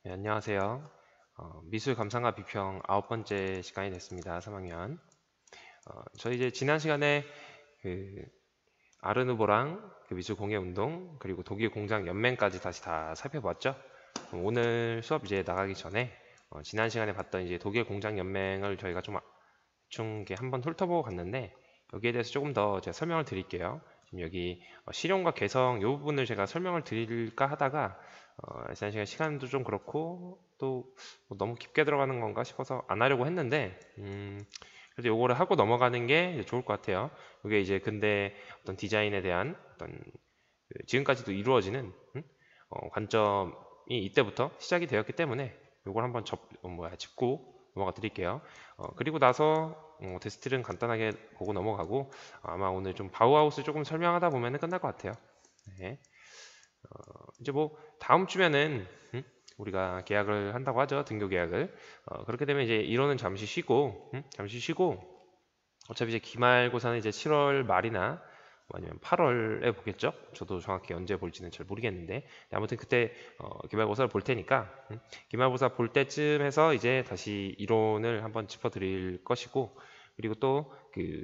네, 안녕하세요. 미술 감상과 비평 9번째 시간이 됐습니다. 3학년. 저희 이제 지난 시간에 그 아르누보랑 그 미술 공예 운동 그리고 독일 공장 연맹까지 다시 다 살펴봤죠. 오늘 수업 이제 나가기 전에 지난 시간에 봤던 이제 독일 공장 연맹을 저희가 좀 대충 한번 훑어보고 갔는데 여기에 대해서 조금 더 제가 설명을 드릴게요. 지금 여기 실용과 개성 이 부분을 제가 설명을 드릴까 하다가 지난 시간 시간도 좀 그렇고 또뭐 너무 깊게 들어가는 건가 싶어서 안 하려고 했는데 그래도 요거를 하고 넘어가는 게 이제 좋을 것 같아요. 이게 이제 근데 어떤 디자인에 대한 어떤 지금까지도 이루어지는 관점이 이때부터 시작이 되었기 때문에 요걸 한번 짚고 넘어가 드릴게요. 그리고 나서 데스틸은 간단하게 보고 넘어가고 아마 오늘 좀 바우하우스 조금 설명하다 보면 끝날 것 같아요. 네. 이제 뭐 다음 주면은 우리가 계약을 한다고 하죠. 등교 계약을. 그렇게 되면 이제 이론은 잠시 쉬고 어차피 이제 기말고사는 이제 7월 말이나 뭐 아니면 8월에 보겠죠. 저도 정확히 언제 볼지는 잘 모르겠는데 아무튼 그때 기말고사를 볼 테니까 기말고사 볼 때쯤 해서 이제 다시 이론을 한번 짚어드릴 것이고 그리고 또 그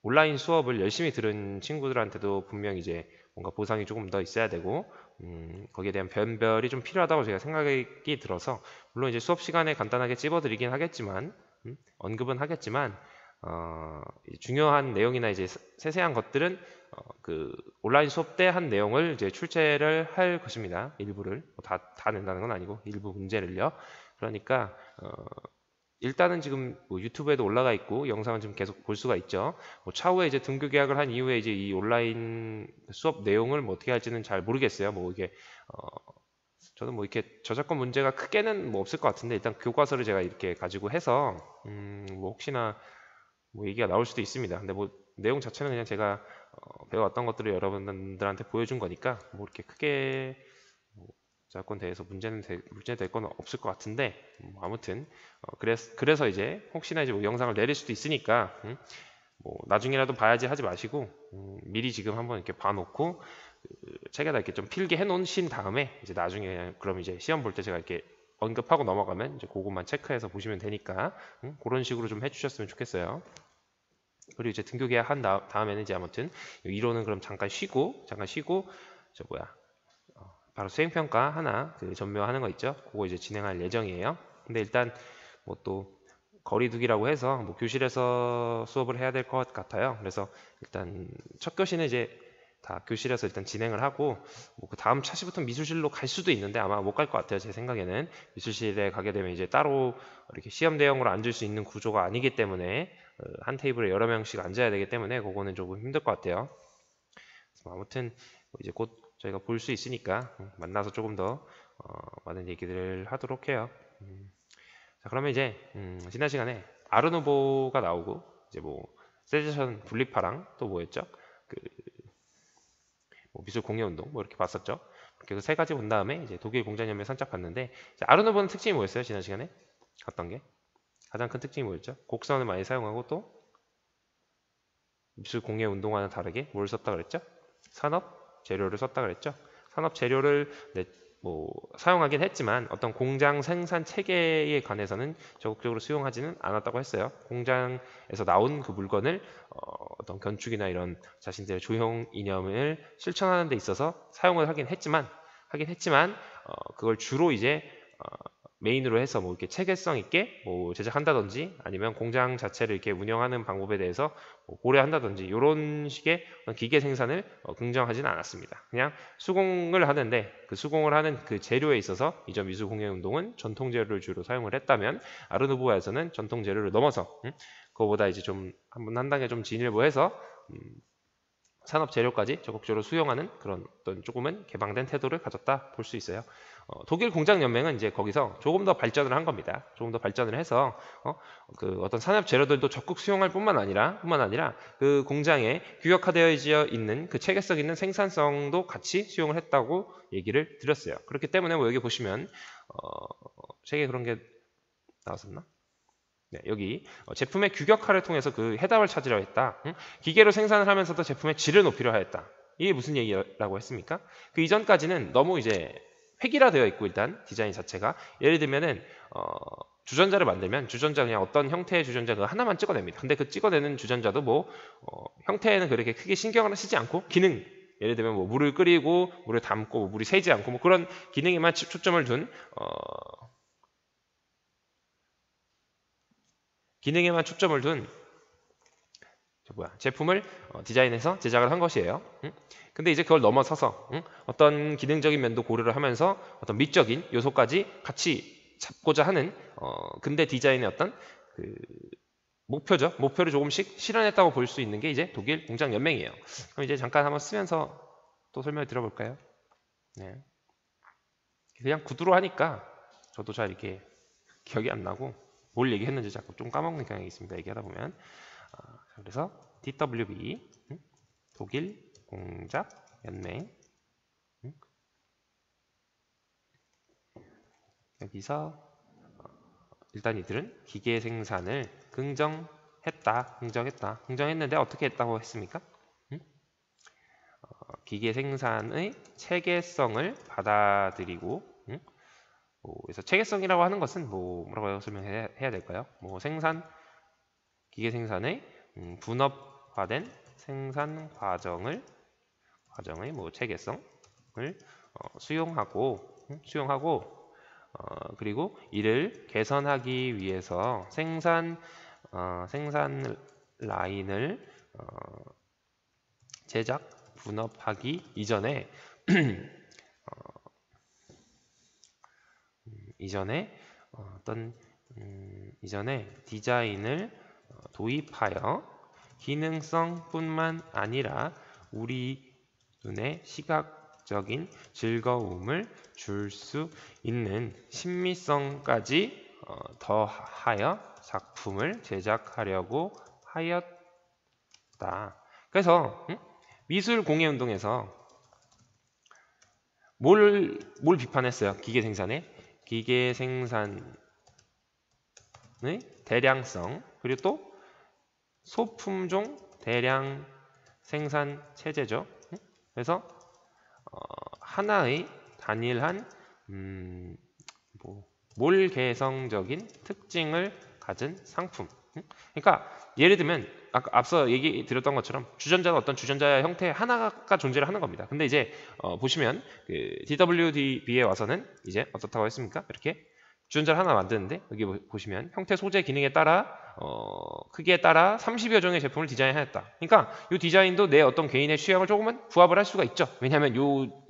온라인 수업을 열심히 들은 친구들한테도 분명 이제 뭔가 보상이 조금 더 있어야 되고 거기에 대한 변별이 좀 필요하다고 제가 생각이 들어서 물론 이제 수업 시간에 간단하게 찝어드리긴 하겠지만 언급은 하겠지만 중요한 내용이나 이제 세세한 것들은 그 온라인 수업 때 한 내용을 이제 출제를 할 것입니다. 일부를 다 낸다는 건 아니고 일부 문제를요. 그러니까 일단은 지금 뭐 유튜브에도 올라가 있고 영상은 지금 계속 볼 수가 있죠. 뭐 차후에 이제 등교 계약을 한 이후에 이제 이 온라인 수업 내용을 뭐 어떻게 할지는 잘 모르겠어요. 뭐 이게 저는 뭐 이렇게 저작권 문제가 크게는 뭐 없을 것 같은데 일단 교과서를 제가 이렇게 가지고 해서 뭐 혹시나 뭐 얘기가 나올 수도 있습니다. 근데 뭐 내용 자체는 그냥 제가 배워왔던 것들을 여러분들한테 보여준 거니까 뭐 이렇게 크게 뭐 저작권 대해서 문제 될 건 없을 것 같은데 뭐 아무튼 그래서 이제 혹시나 이제 뭐 영상을 내릴 수도 있으니까 뭐 나중에라도 봐야지 하지 마시고 미리 지금 한번 이렇게 봐놓고 책에다 이렇게 좀 필기 해놓으신 다음에 이제 나중에 그럼 이제 시험 볼 때 제가 이렇게 언급하고 넘어가면 이제 그것만 체크해서 보시면 되니까 그런 식으로 좀 해주셨으면 좋겠어요. 그리고 이제 등교 계약 한 다음에는 이제 아무튼 이론은 그럼 잠깐 쉬고 저 뭐야 바로 수행평가 하나 그 전묘하는 거 있죠. 그거 이제 진행할 예정이에요. 근데 일단 뭐 또 거리두기라고 해서 뭐 교실에서 수업을 해야 될 것 같아요. 그래서 일단 첫 교시는 이제 다 교실에서 일단 진행을 하고 뭐 그 다음 차시부터 미술실로 갈 수도 있는데 아마 못 갈 것 같아요. 제 생각에는 미술실에 가게 되면 이제 따로 이렇게 시험 대용으로 앉을 수 있는 구조가 아니기 때문에 한 테이블에 여러 명씩 앉아야 되기 때문에 그거는 조금 힘들 것 같아요. 아무튼 뭐 이제 곧 저희가 볼 수 있으니까 만나서 조금 더 많은 얘기들을 하도록 해요. 자, 그러면 이제 지난 시간에 아르누보가 나오고 이제 뭐 세제션 분리파랑 또 뭐였죠? 뭐 미술 공예 운동 뭐 이렇게 봤었죠. 그렇게 세 가지 본 다음에 이제 독일 공장연맹 살짝 봤는데 아르누보는 특징이 뭐였어요? 지난 시간에 봤던 게 가장 큰 특징이 뭐였죠? 곡선을 많이 사용하고 또 미술 공예 운동과는 다르게 뭘 썼다 그랬죠? 산업 재료를 썼다 그랬죠? 산업 재료를 뭐 사용하긴 했지만 어떤 공장 생산 체계에 관해서는 적극적으로 수용하지는 않았다고 했어요. 공장에서 나온 그 물건을 어떤 건축이나 이런 자신들의 조형 이념을 실천하는 데 있어서 사용을 하긴 했지만 그걸 주로 이제 메인으로 해서 뭐 이렇게 체계성 있게 뭐 제작한다든지 아니면 공장 자체를 이렇게 운영하는 방법에 대해서 뭐 고려한다든지 이런 식의 기계 생산을 긍정하지는 않았습니다. 그냥 수공을 하는데 그 수공을 하는 그 재료에 있어서 이전 미술 공예 운동은 전통 재료를 주로 사용을 했다면 아르누보에서는 전통 재료를 넘어서 그거보다 이제 좀 한 단계 좀 진일보해서 산업 재료까지 적극적으로 수용하는 그런 어떤 조금은 개방된 태도를 가졌다 볼 수 있어요. 독일 공장 연맹은 이제 거기서 조금 더 발전을 한 겁니다. 조금 더 발전을 해서 그 어떤 산업 재료들도 적극 수용할 뿐만 아니라 그 공장에 규격화되어 있는 그 체계성 있는 생산성도 같이 수용을 했다고 얘기를 드렸어요. 그렇기 때문에 뭐 여기 보시면 책에 그런 게 나왔었나? 네, 여기 제품의 규격화를 통해서 그 해답을 찾으려 했다. 기계로 생산을 하면서도 제품의 질을 높이려 하였다. 이게 무슨 얘기라고 했습니까? 그 이전까지는 너무 이제 획일화되어 있고 일단 디자인 자체가 예를 들면은 주전자를 만들면 주전자 그냥 어떤 형태의 주전자 그거 하나만 찍어냅니다. 근데 그 찍어내는 주전자도 뭐 형태에는 그렇게 크게 신경을 쓰지 않고 기능 예를 들면 뭐 물을 끓이고 물을 담고 뭐 물이 새지 않고 뭐 그런 기능에만 초점을 둔 기능에만 초점을 둔 제품을 디자인해서 제작을 한 것이에요. 근데 이제 그걸 넘어서서 어떤 기능적인 면도 고려를 하면서 어떤 미적인 요소까지 같이 잡고자 하는 근대 디자인의 어떤 그 목표죠. 목표를 조금씩 실현했다고 볼 수 있는 게 이제 독일 공장 연맹이에요. 그럼 이제 잠깐 한번 쓰면서 또 설명을 드려볼까요? 네. 그냥 구두로 하니까 저도 잘 이렇게 기억이 안 나고 뭘 얘기했는지 자꾸 좀 까먹는 경향이 있습니다. 얘기하다 보면. 그래서 DWB 독일 공작 연맹 여기서 일단 이들은 기계 생산을 긍정했는데 어떻게 했다고 했습니까? 기계 생산의 체계성을 받아들이고 그래서 체계성이라고 하는 것은 뭐라고 설명해야 될까요? 기계 생산의 분업화된 생산 과정의 체계성을 수용하고 그리고 이를 개선하기 위해서 생산 라인을 제작 분업하기 이전에 이전에 디자인을 도입하여 기능성뿐만 아니라 우리 눈에 시각적인 즐거움을 줄 수 있는 신미성까지 더하여 작품을 제작하려고 하였다. 그래서 미술 공예 운동에서 뭘 비판했어요? 기계 생산의 대량성 그리고 또 소품종 대량 생산 체제죠. 그래서 하나의 단일한 몰개성적인 특징을 가진 상품. 그러니까 예를 들면 앞서 얘기 드렸던 것처럼 주전자는 어떤 주전자의 형태 하나가 존재를 하는 겁니다. 근데 이제 보시면 그 DWDB에 와서는 이제 어떻다고 했습니까? 이렇게 주전자를 하나 만드는데 여기 보시면 형태, 소재, 기능에 따라 크기에 따라 30여 종의 제품을 디자인하였다. 그러니까 이 디자인도 내 어떤 개인의 취향을 조금은 부합을 할 수가 있죠. 왜냐하면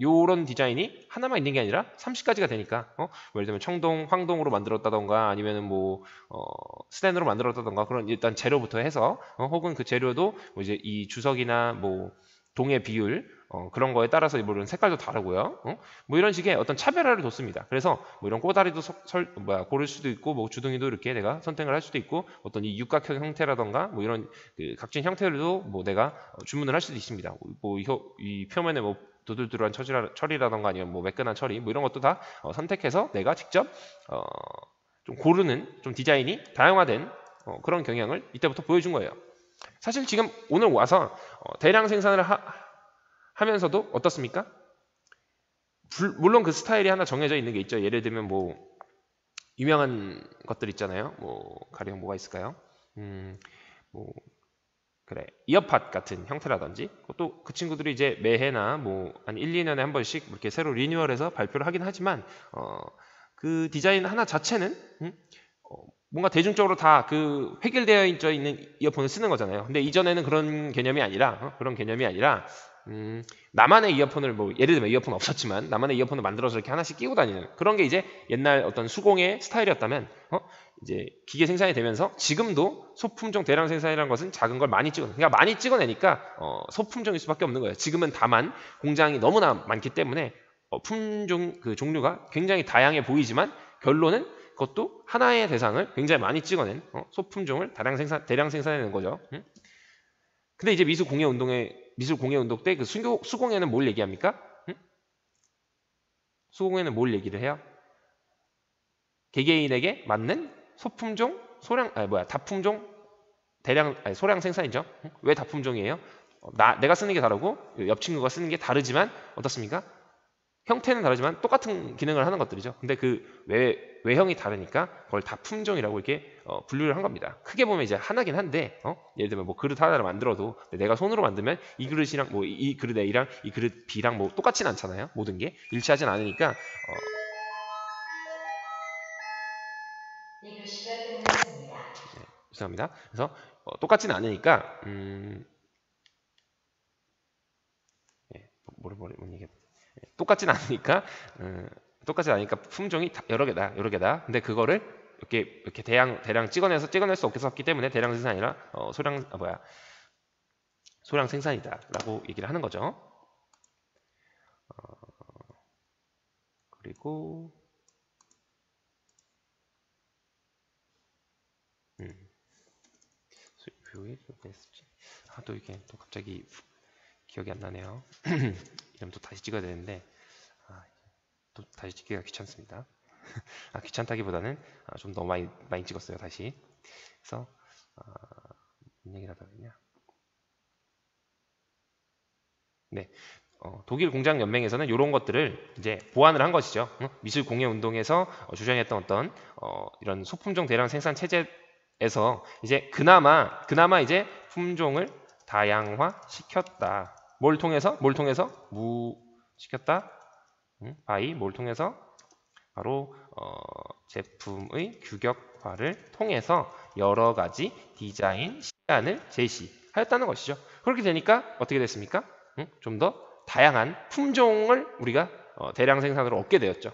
요런 디자인이 하나만 있는 게 아니라 30가지가 되니까 예를 들면 청동, 황동으로 만들었다던가 아니면은 스텐으로 만들었다던가 그런 일단 재료부터 해서 혹은 그 재료도 이제 이 주석이나 동의 비율 그런 거에 따라서 물론 색깔도 다르고요. 이런 식의 어떤 차별화를 뒀습니다. 그래서 이런 꼬다리도 고를 수도 있고 주둥이도 이렇게 내가 선택을 할 수도 있고 어떤 이 육각형 형태라던가 이런 그 각진 형태들도 내가 주문을 할 수도 있습니다. 이 표면에 두들두들한 처리라던가 아니면 매끈한 처리 이런 것도 다 선택해서 내가 직접 좀 고르는 좀 디자인이 다양화된 그런 경향을 이때부터 보여준 거예요. 사실 지금 오늘 와서 대량 생산을 하면서도 어떻습니까? 물론 그 스타일이 하나 정해져 있는 게 있죠. 예를 들면 유명한 것들 있잖아요. 가령 뭐가 있을까요? 이어팟 같은 형태라든지 또 그 친구들이 이제 매해나 한 1, 2년에 한 번씩 이렇게 새로 리뉴얼해서 발표를 하긴 하지만 그 디자인 하나 자체는 뭔가 대중적으로 다 그 획일되어 있는 이어폰을 쓰는 거잖아요. 근데 이전에는 그런 개념이 아니라 나만의 이어폰을 예를 들면 이어폰 없었지만 나만의 이어폰을 만들어서 이렇게 하나씩 끼고 다니는 그런 게 이제 옛날 어떤 수공의 스타일이었다면 이제 기계 생산이 되면서 지금도 소품종 대량 생산이라는 것은 작은 걸 그러니까 많이 찍어내니까 소품종일 수밖에 없는 거예요. 지금은 다만 공장이 너무나 많기 때문에 품종 그 종류가 굉장히 다양해 보이지만 결론은 그것도 하나의 대상을 굉장히 많이 찍어낸 소품종을 대량 생산해내는 거죠. 근데 이제 미술 공예 운동 때 그 수공예는 뭘 얘기합니까? 수공예는 뭘 얘기를 해요? 개개인에게 맞는 소품종, 다품종, 소량 생산이죠. 왜 다품종이에요? 내가 쓰는 게 다르고 옆 친구가 쓰는 게 다르지만 어떻습니까? 형태는 다르지만 똑같은 기능을 하는 것들이죠. 근데 그 외형이 다르니까 그걸 다 품종이라고 이렇게 분류를 한 겁니다. 크게 보면 이제 하나긴 한데 예를 들면 뭐 그릇 하나를 만들어도 내가 손으로 만들면 이 그릇이랑 뭐 이 그릇 A랑 이 그릇 B랑 뭐 똑같진 않잖아요. 모든 게 일치하진 않으니까 이글씨가 끝났습니다. 네, 죄송합니다. 그래서 똑같진 않으니까 똑같진 않으니까 품종이 여러 개다. 근데 그거를 이렇게 대량 찍어낼 수 없기 때문에 대량 생산이 아니라 소량 생산이다라고 얘기를 하는 거죠. 그리고 또 이게 또 갑자기 기억이 안 나네요. 이름도 다시 찍어야 되는데 또 다시 찍기가 귀찮습니다. 귀찮다기보다는 좀 너무 많이 찍었어요. 다시. 그래서 무슨 얘기를 하다 보냐. 네. 독일 공장 연맹에서는 이런 것들을 이제 보완을 한 것이죠. 미술 공예 운동에서 주장했던 어떤 이런 소품종 대량 생산 체제에서 이제 그나마 이제 품종을 다양화 시켰다. 뭘 통해서 시켰다. 뭘 통해서 바로 제품의 규격화를 통해서 여러 가지 디자인 시안을 제시하였다는 것이죠. 그렇게 되니까 어떻게 됐습니까? 좀 더 다양한 품종을 우리가 대량 생산으로 얻게 되었죠.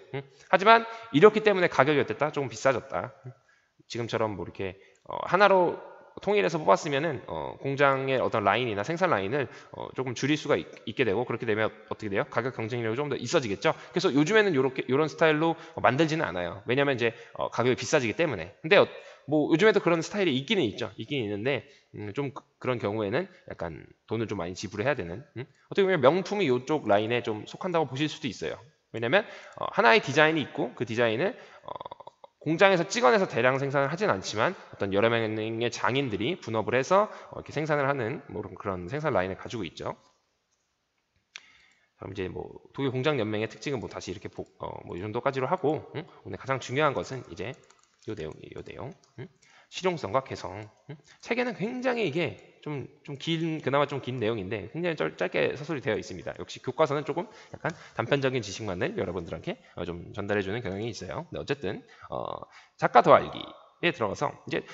하지만 이렇기 때문에 가격이 어땠다? 조금 비싸졌다. 지금처럼 뭐 이렇게 하나로 통일해서 뽑았으면은 공장의 어떤 라인이나 생산 라인을 조금 줄일 수가 있게 되고, 그렇게 되면 어떻게 돼요? 가격 경쟁력이 좀 더 있어지겠죠. 그래서 요즘에는 이런 스타일로 만들지는 않아요. 왜냐하면 이제 가격이 비싸지기 때문에. 근데 뭐 요즘에도 그런 스타일이 있기는 있는데 좀 그런 경우에는 약간 돈을 좀 많이 지불해야 되는, 어떻게 보면 명품이 이쪽 라인에 좀 속한다고 보실 수도 있어요. 왜냐면 하나의 디자인이 있고 그 디자인을 공장에서 찍어내서 대량 생산을 하진 않지만 어떤 여러 명의 장인들이 분업을 해서 이렇게 생산을 하는 뭐 그런 생산 라인을 가지고 있죠. 그럼 이제 뭐 독일 공장 연맹의 특징은 뭐 다시 이렇게 뭐 이 정도까지로 하고, 오늘 가장 중요한 것은 이제 요 내용. 실용성과 개성. 책에는 굉장히 이게 그나마 좀 긴 내용인데 굉장히 짧게 서술이 되어 있습니다. 역시 교과서는 조금 약간 단편적인 지식만을 여러분들한테 좀 전달해주는 경향이 있어요. 근데 어쨌든 작가 더 알기에 들어가서 이제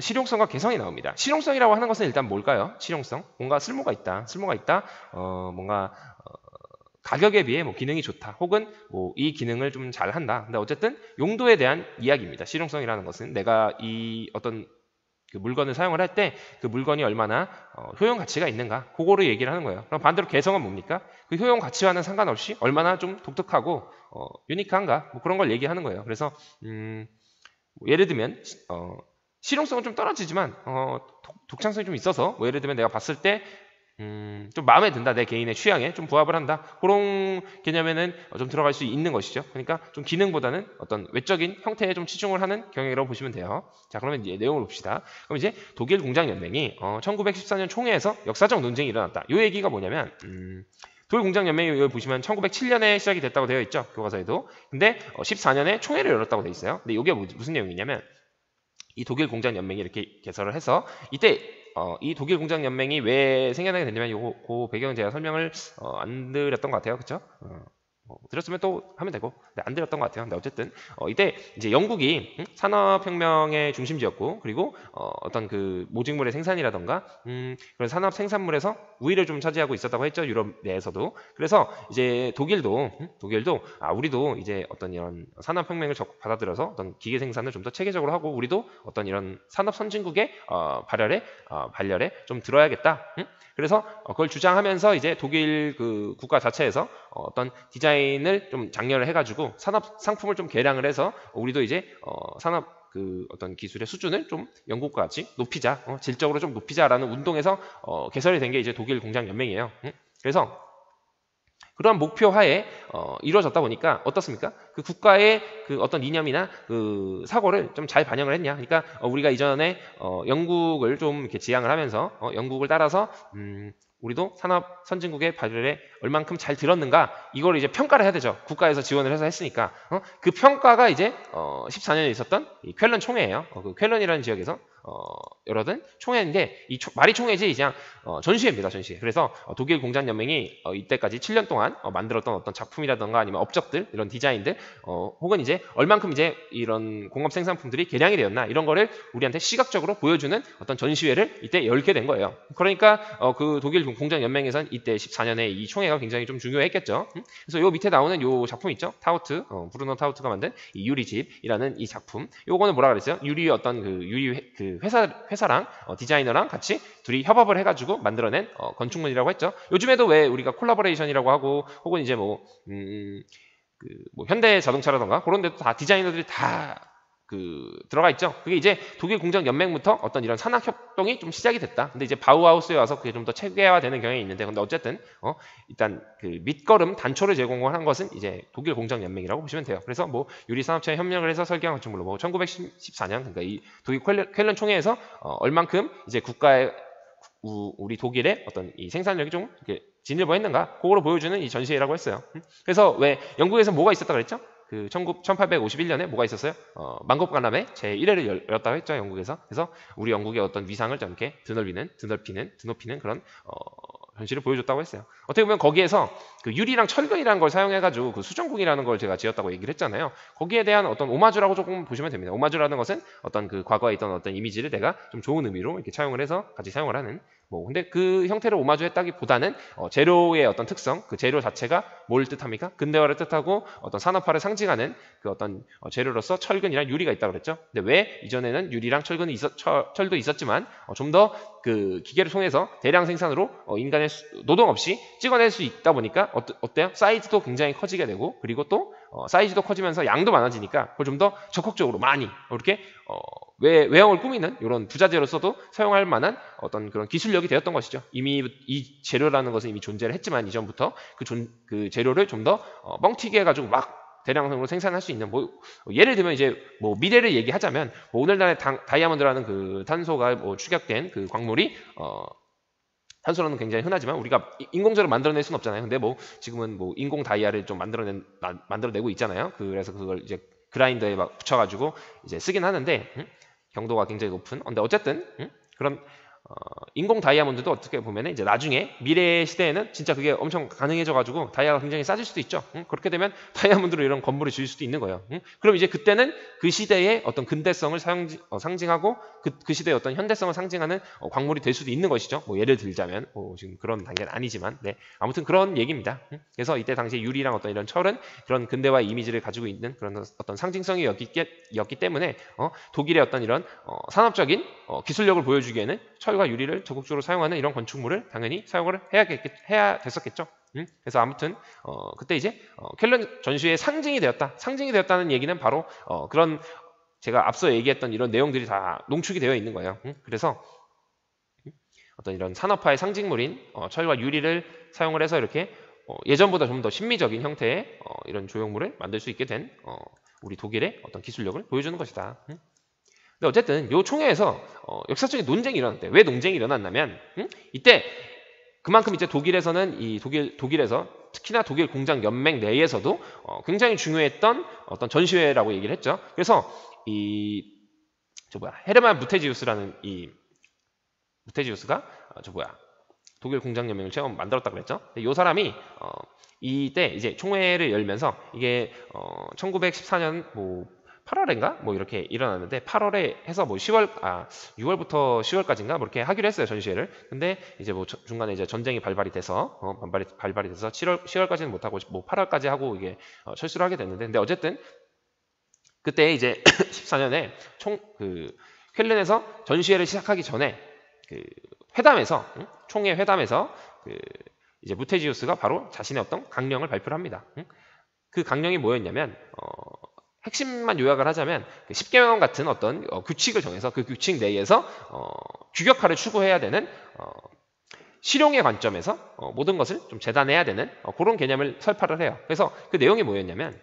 실용성과 개성이 나옵니다. 실용성이라고 하는 것은 일단 뭘까요? 실용성, 뭔가 쓸모가 있다. 뭔가 가격에 비해 뭐 기능이 좋다, 혹은 뭐 이 기능을 좀 잘한다. 근데 어쨌든 용도에 대한 이야기입니다. 실용성이라는 것은 내가 이 어떤 그 물건을 사용을 할 때 그 물건이 얼마나 효용 가치가 있는가, 그거를 얘기를 하는 거예요. 그럼 반대로 개성은 뭡니까? 그 효용 가치와는 상관없이 얼마나 좀 독특하고 유니크한가, 뭐 그런 걸 얘기하는 거예요. 그래서 뭐 예를 들면 실용성은 좀 떨어지지만 독창성이 좀 있어서, 뭐 예를 들면 내가 봤을 때 좀 마음에 든다, 내 개인의 취향에 좀 부합을 한다, 그런 개념에는 좀 들어갈 수 있는 것이죠. 그러니까 좀 기능보다는 어떤 외적인 형태에 좀 치중을 하는 경향이라고 보시면 돼요. 자, 그러면 이제 내용을 봅시다. 그럼 이제 독일 공장연맹이 1914년 총회에서 역사적 논쟁이 일어났다. 이 얘기가 뭐냐면 독일 공장연맹이 여기 보시면 1907년에 시작이 됐다고 되어 있죠, 교과서에도. 근데 14년에 총회를 열었다고 되어 있어요. 근데 이게 무슨 내용이냐면, 이 독일 공장연맹이 이렇게 개설을 해서 이때 이 독일 공장연맹이 왜 생겨나게 됐냐면 그 배경은 제가 설명을 안 드렸던 것 같아요. 그쵸? 드렸으면 또 하면 되고, 네, 안 드렸던 것 같아요. 근데 어쨌든 이때 이제 영국이 산업혁명의 중심지였고, 그리고 어떤 그 모직물의 생산이라던가 그런 산업 생산물에서 우위를 좀 차지하고 있었다고 했죠, 유럽 내에서도. 그래서 이제 독일도 우리도 이제 어떤 이런 산업혁명을 적극 받아들여서 어떤 기계 생산을 좀 더 체계적으로 하고, 우리도 어떤 이런 산업 선진국의 발열에 좀 들어야겠다. 그래서 그걸 주장하면서 이제 독일 그 국가 자체에서 어떤 디자인을 좀 장려를 해가지고 산업 상품을 좀 개량을 해서 우리도 이제 산업 그 어떤 기술의 수준을 좀 영국과 같이 높이자, 질적으로 좀 높이자라는 운동에서 개설이 된 게 이제 독일 공장 연맹이에요. 그래서 그러한 목표 하에 이루어졌다 보니까 어떻습니까? 그 국가의 그 어떤 이념이나 그 사고를 좀 잘 반영을 했냐? 그러니까 우리가 이전에 영국을 좀 이렇게 지향을 하면서 영국을 따라서 우리도 산업 선진국의 발열에 얼만큼 잘 들었는가 이걸 이제 평가를 해야 되죠. 국가에서 지원을 해서 했으니까 그 평가가 이제 14년에 있었던 이 쾰른 총회예요. 그 쾰른이라는 지역에서 열어둔 총회인데 말이 총회지 그냥 전시회입니다. 전시회. 그래서 독일 공장 연맹이 이때까지 7년 동안 만들었던 어떤 작품이라던가 아니면 업적들 이런 디자인들 혹은 이제 얼만큼 이제 이런 공업 생산품들이 개량이 되었나 이런 거를 우리한테 시각적으로 보여주는 어떤 전시회를 이때 열게 된 거예요. 그러니까 그 독일 공장 연맹에서는 이때 14년에 이 총회가 굉장히 좀 중요했겠죠. 그래서 요 밑에 나오는 요 작품 있죠. 타우트, 브루노 타우트가 만든 이 유리집이라는 이 작품. 요거는 뭐라 그랬어요? 유리 어떤 그 유리 그 회사랑 디자이너랑 같이 둘이 협업을 해가지고 만들어낸 건축물이라고 했죠. 요즘에도 왜 우리가 콜라보레이션이라고 하고 혹은 이제 뭐 현대 자동차라던가 그런 데도 다 디자이너들이 다 들어가 있죠. 그게 이제 독일 공장 연맹부터 어떤 이런 산학 협동이 좀 시작이 됐다. 근데 이제 바우하우스에 와서 그게 좀 더 체계화되는 경향이 있는데, 근데 어쨌든 일단 그 밑거름 단초를 제공한 것은 이제 독일 공장 연맹이라고 보시면 돼요. 그래서 뭐 유리 산업체에 협력을 해서 설계한 건축물로 뭐 1914년 그러니까 이 독일 쾰른 총회에서 얼만큼 이제 국가의 우리 독일의 어떤 이 생산력이 좀 이렇게 진일보했는가 그거로 보여주는 이 전시회라고 했어요. 그래서 왜 영국에서 뭐가 있었다 그랬죠? 1851년에 뭐가 있었어요? 만국관람회 제1회를 열었다고 했죠, 영국에서. 그래서 우리 영국의 어떤 위상을 좀 이렇게 드높이는 그런 현실을 보여줬다고 했어요. 어떻게 보면 거기에서 그 유리랑 철근이라는 걸 사용해가지고 그 수정궁이라는 걸 제가 지었다고 얘기를 했잖아요. 거기에 대한 어떤 오마주라고 조금 보시면 됩니다. 오마주라는 것은 어떤 그 과거에 있던 어떤 이미지를 내가 좀 좋은 의미로 이렇게 차용을 해서 같이 사용을 하는 근데 그 형태를 오마주했다기보다는 재료의 어떤 특성, 그 재료 자체가 뭘 뜻합니까? 근대화를 뜻하고 어떤 산업화를 상징하는 그 어떤 재료로서 철근이랑 유리가 있다고 그랬죠. 근데 왜 이전에는 유리랑 철근이 철도 있었지만 좀 더 그 기계를 통해서 대량 생산으로 인간의 노동 없이 찍어낼 수 있다 보니까 어때요? 사이즈도 굉장히 커지게 되고 그리고 또 사이즈도 커지면서 양도 많아지니까 그걸 좀 더 적극적으로 많이 이렇게 외형을 꾸미는 이런 부자재로서도 사용할 만한 어떤 그런 기술력이 되었던 것이죠. 이미 이 재료라는 것은 이미 존재를 했지만 이전부터 그 재료를 좀 더 뻥튀기 해가지고 막 대량으로 생산할 수 있는 예를 들면 이제 미래를 얘기하자면 오늘날의 다이아몬드라는 그 탄소가 축약된 그 광물이 탄소로는 굉장히 흔하지만 우리가 인공적으로 만들어낼 수는 없잖아요. 근데 지금은 인공 다이아를 좀 만들어내고 있잖아요. 그래서 그걸 이제 그라인더에 막 붙여가지고 이제 쓰긴 하는데 경도가 굉장히 높은. 근데 어쨌든 그런 인공 다이아몬드도 어떻게 보면 이제 나중에 미래 시대에는 진짜 그게 엄청 가능해져가지고 다이아가 굉장히 싸질 수도 있죠. 그렇게 되면 다이아몬드로 이런 건물을 지을 수도 있는 거예요. 그럼 이제 그때는 그 시대의 어떤 근대성을 상징하고 그 시대의 어떤 현대성을 상징하는 광물이 될 수도 있는 것이죠. 예를 들자면 지금 그런 단계는 아니지만 아무튼 그런 얘기입니다. 그래서 이때 당시에 유리랑 어떤 이런 철은 그런 근대화 이미지를 가지고 있는 그런 어떤 상징성이었기 때문에 독일의 어떤 이런 산업적인 기술력을 보여주기에는 철과 유리를 적극적으로 사용하는 이런 건축물을 당연히 사용을 해야 됐었겠죠. 그래서 아무튼 그때 이제 쾰른 전시회의 상징이 되었다는 얘기는 바로 그런 제가 앞서 얘기했던 이런 내용들이 다 농축이 되어 있는 거예요. 그래서 어떤 이런 산업화의 상징물인 철과 유리를 사용을 해서 이렇게 예전보다 좀 더 신미적인 형태의 이런 조형물을 만들 수 있게 된 우리 독일의 어떤 기술력을 보여주는 것이다. 근데 어쨌든 이 총회에서 역사적인 논쟁이 일어났대요. 왜 논쟁이 일어났냐면 이때 그만큼 이제 독일에서는 독일에서 특히나 독일 공장 연맹 내에서도 굉장히 중요했던 어떤 전시회라고 얘기를 했죠. 그래서 헤르만 무테지우스라는 무테지우스가 독일 공장 연맹을 처음 만들었다고 그랬죠. 이 사람이 이때 이제 총회를 열면서 이게 1914년 8월인가 이렇게 일어났는데 8월에 해서 6월부터 10월까지인가 이렇게 하기로 했어요, 전시회를. 근데 이제 중간에 이제 전쟁이 발발이 돼서 10월까지는 못 하고 8월까지 하고 이게 철수를 하게 됐는데, 근데 어쨌든 그때 이제 14년에 쾰른에서 전시회를 시작하기 전에 총회 회담에서 이제 무테지우스가 바로 자신의 어떤 강령을 발표를 합니다. 그 강령이 뭐였냐면 핵심만 요약을 하자면 10계명 같은 어떤 규칙을 정해서 그 규칙 내에서 규격화를 추구해야 되는 실용의 관점에서 모든 것을 좀 재단해야 되는 그런 개념을 설파를 해요. 그래서 그 내용이 뭐였냐면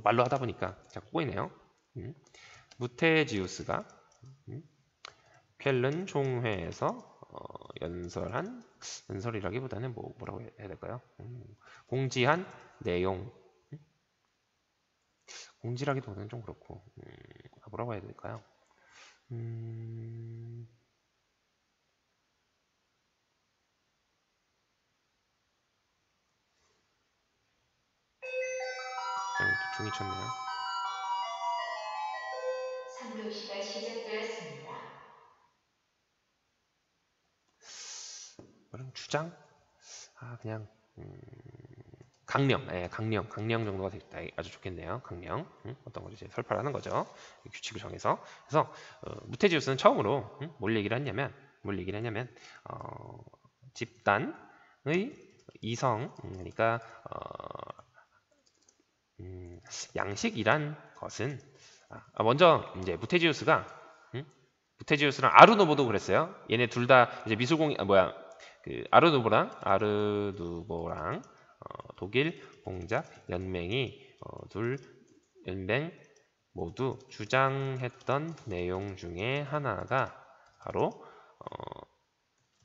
말로 하다 보니까 자꾸 꼬이네요. 무테지우스가 쾰른 총회에서 연설한 연설이라기보다는 뭐라고 해야 될까요? 공지한 내용. 공지라기보다는 좀 그렇고 뭐라고 해야 될까요? 종이 쳤네요. 3교시가 시작되었습니다. 그럼 주장? 그냥 강령, 강령 정도가 됐다. 아주 좋겠네요. 강령. 어떤 걸 이제 설파하는 거죠. 규칙을 정해서. 그래서 무테지우스는 처음으로 뭘 얘기를 했냐면, 집단의 이성, 그러니까 양식이란 것은 먼저 이제 무테지우스랑 아르누보도 그랬어요. 얘네 둘 다 이제 미술공 그 아르누보랑 독일 공작 연맹이 둘 연맹 모두 주장했던 내용 중에 하나가 바로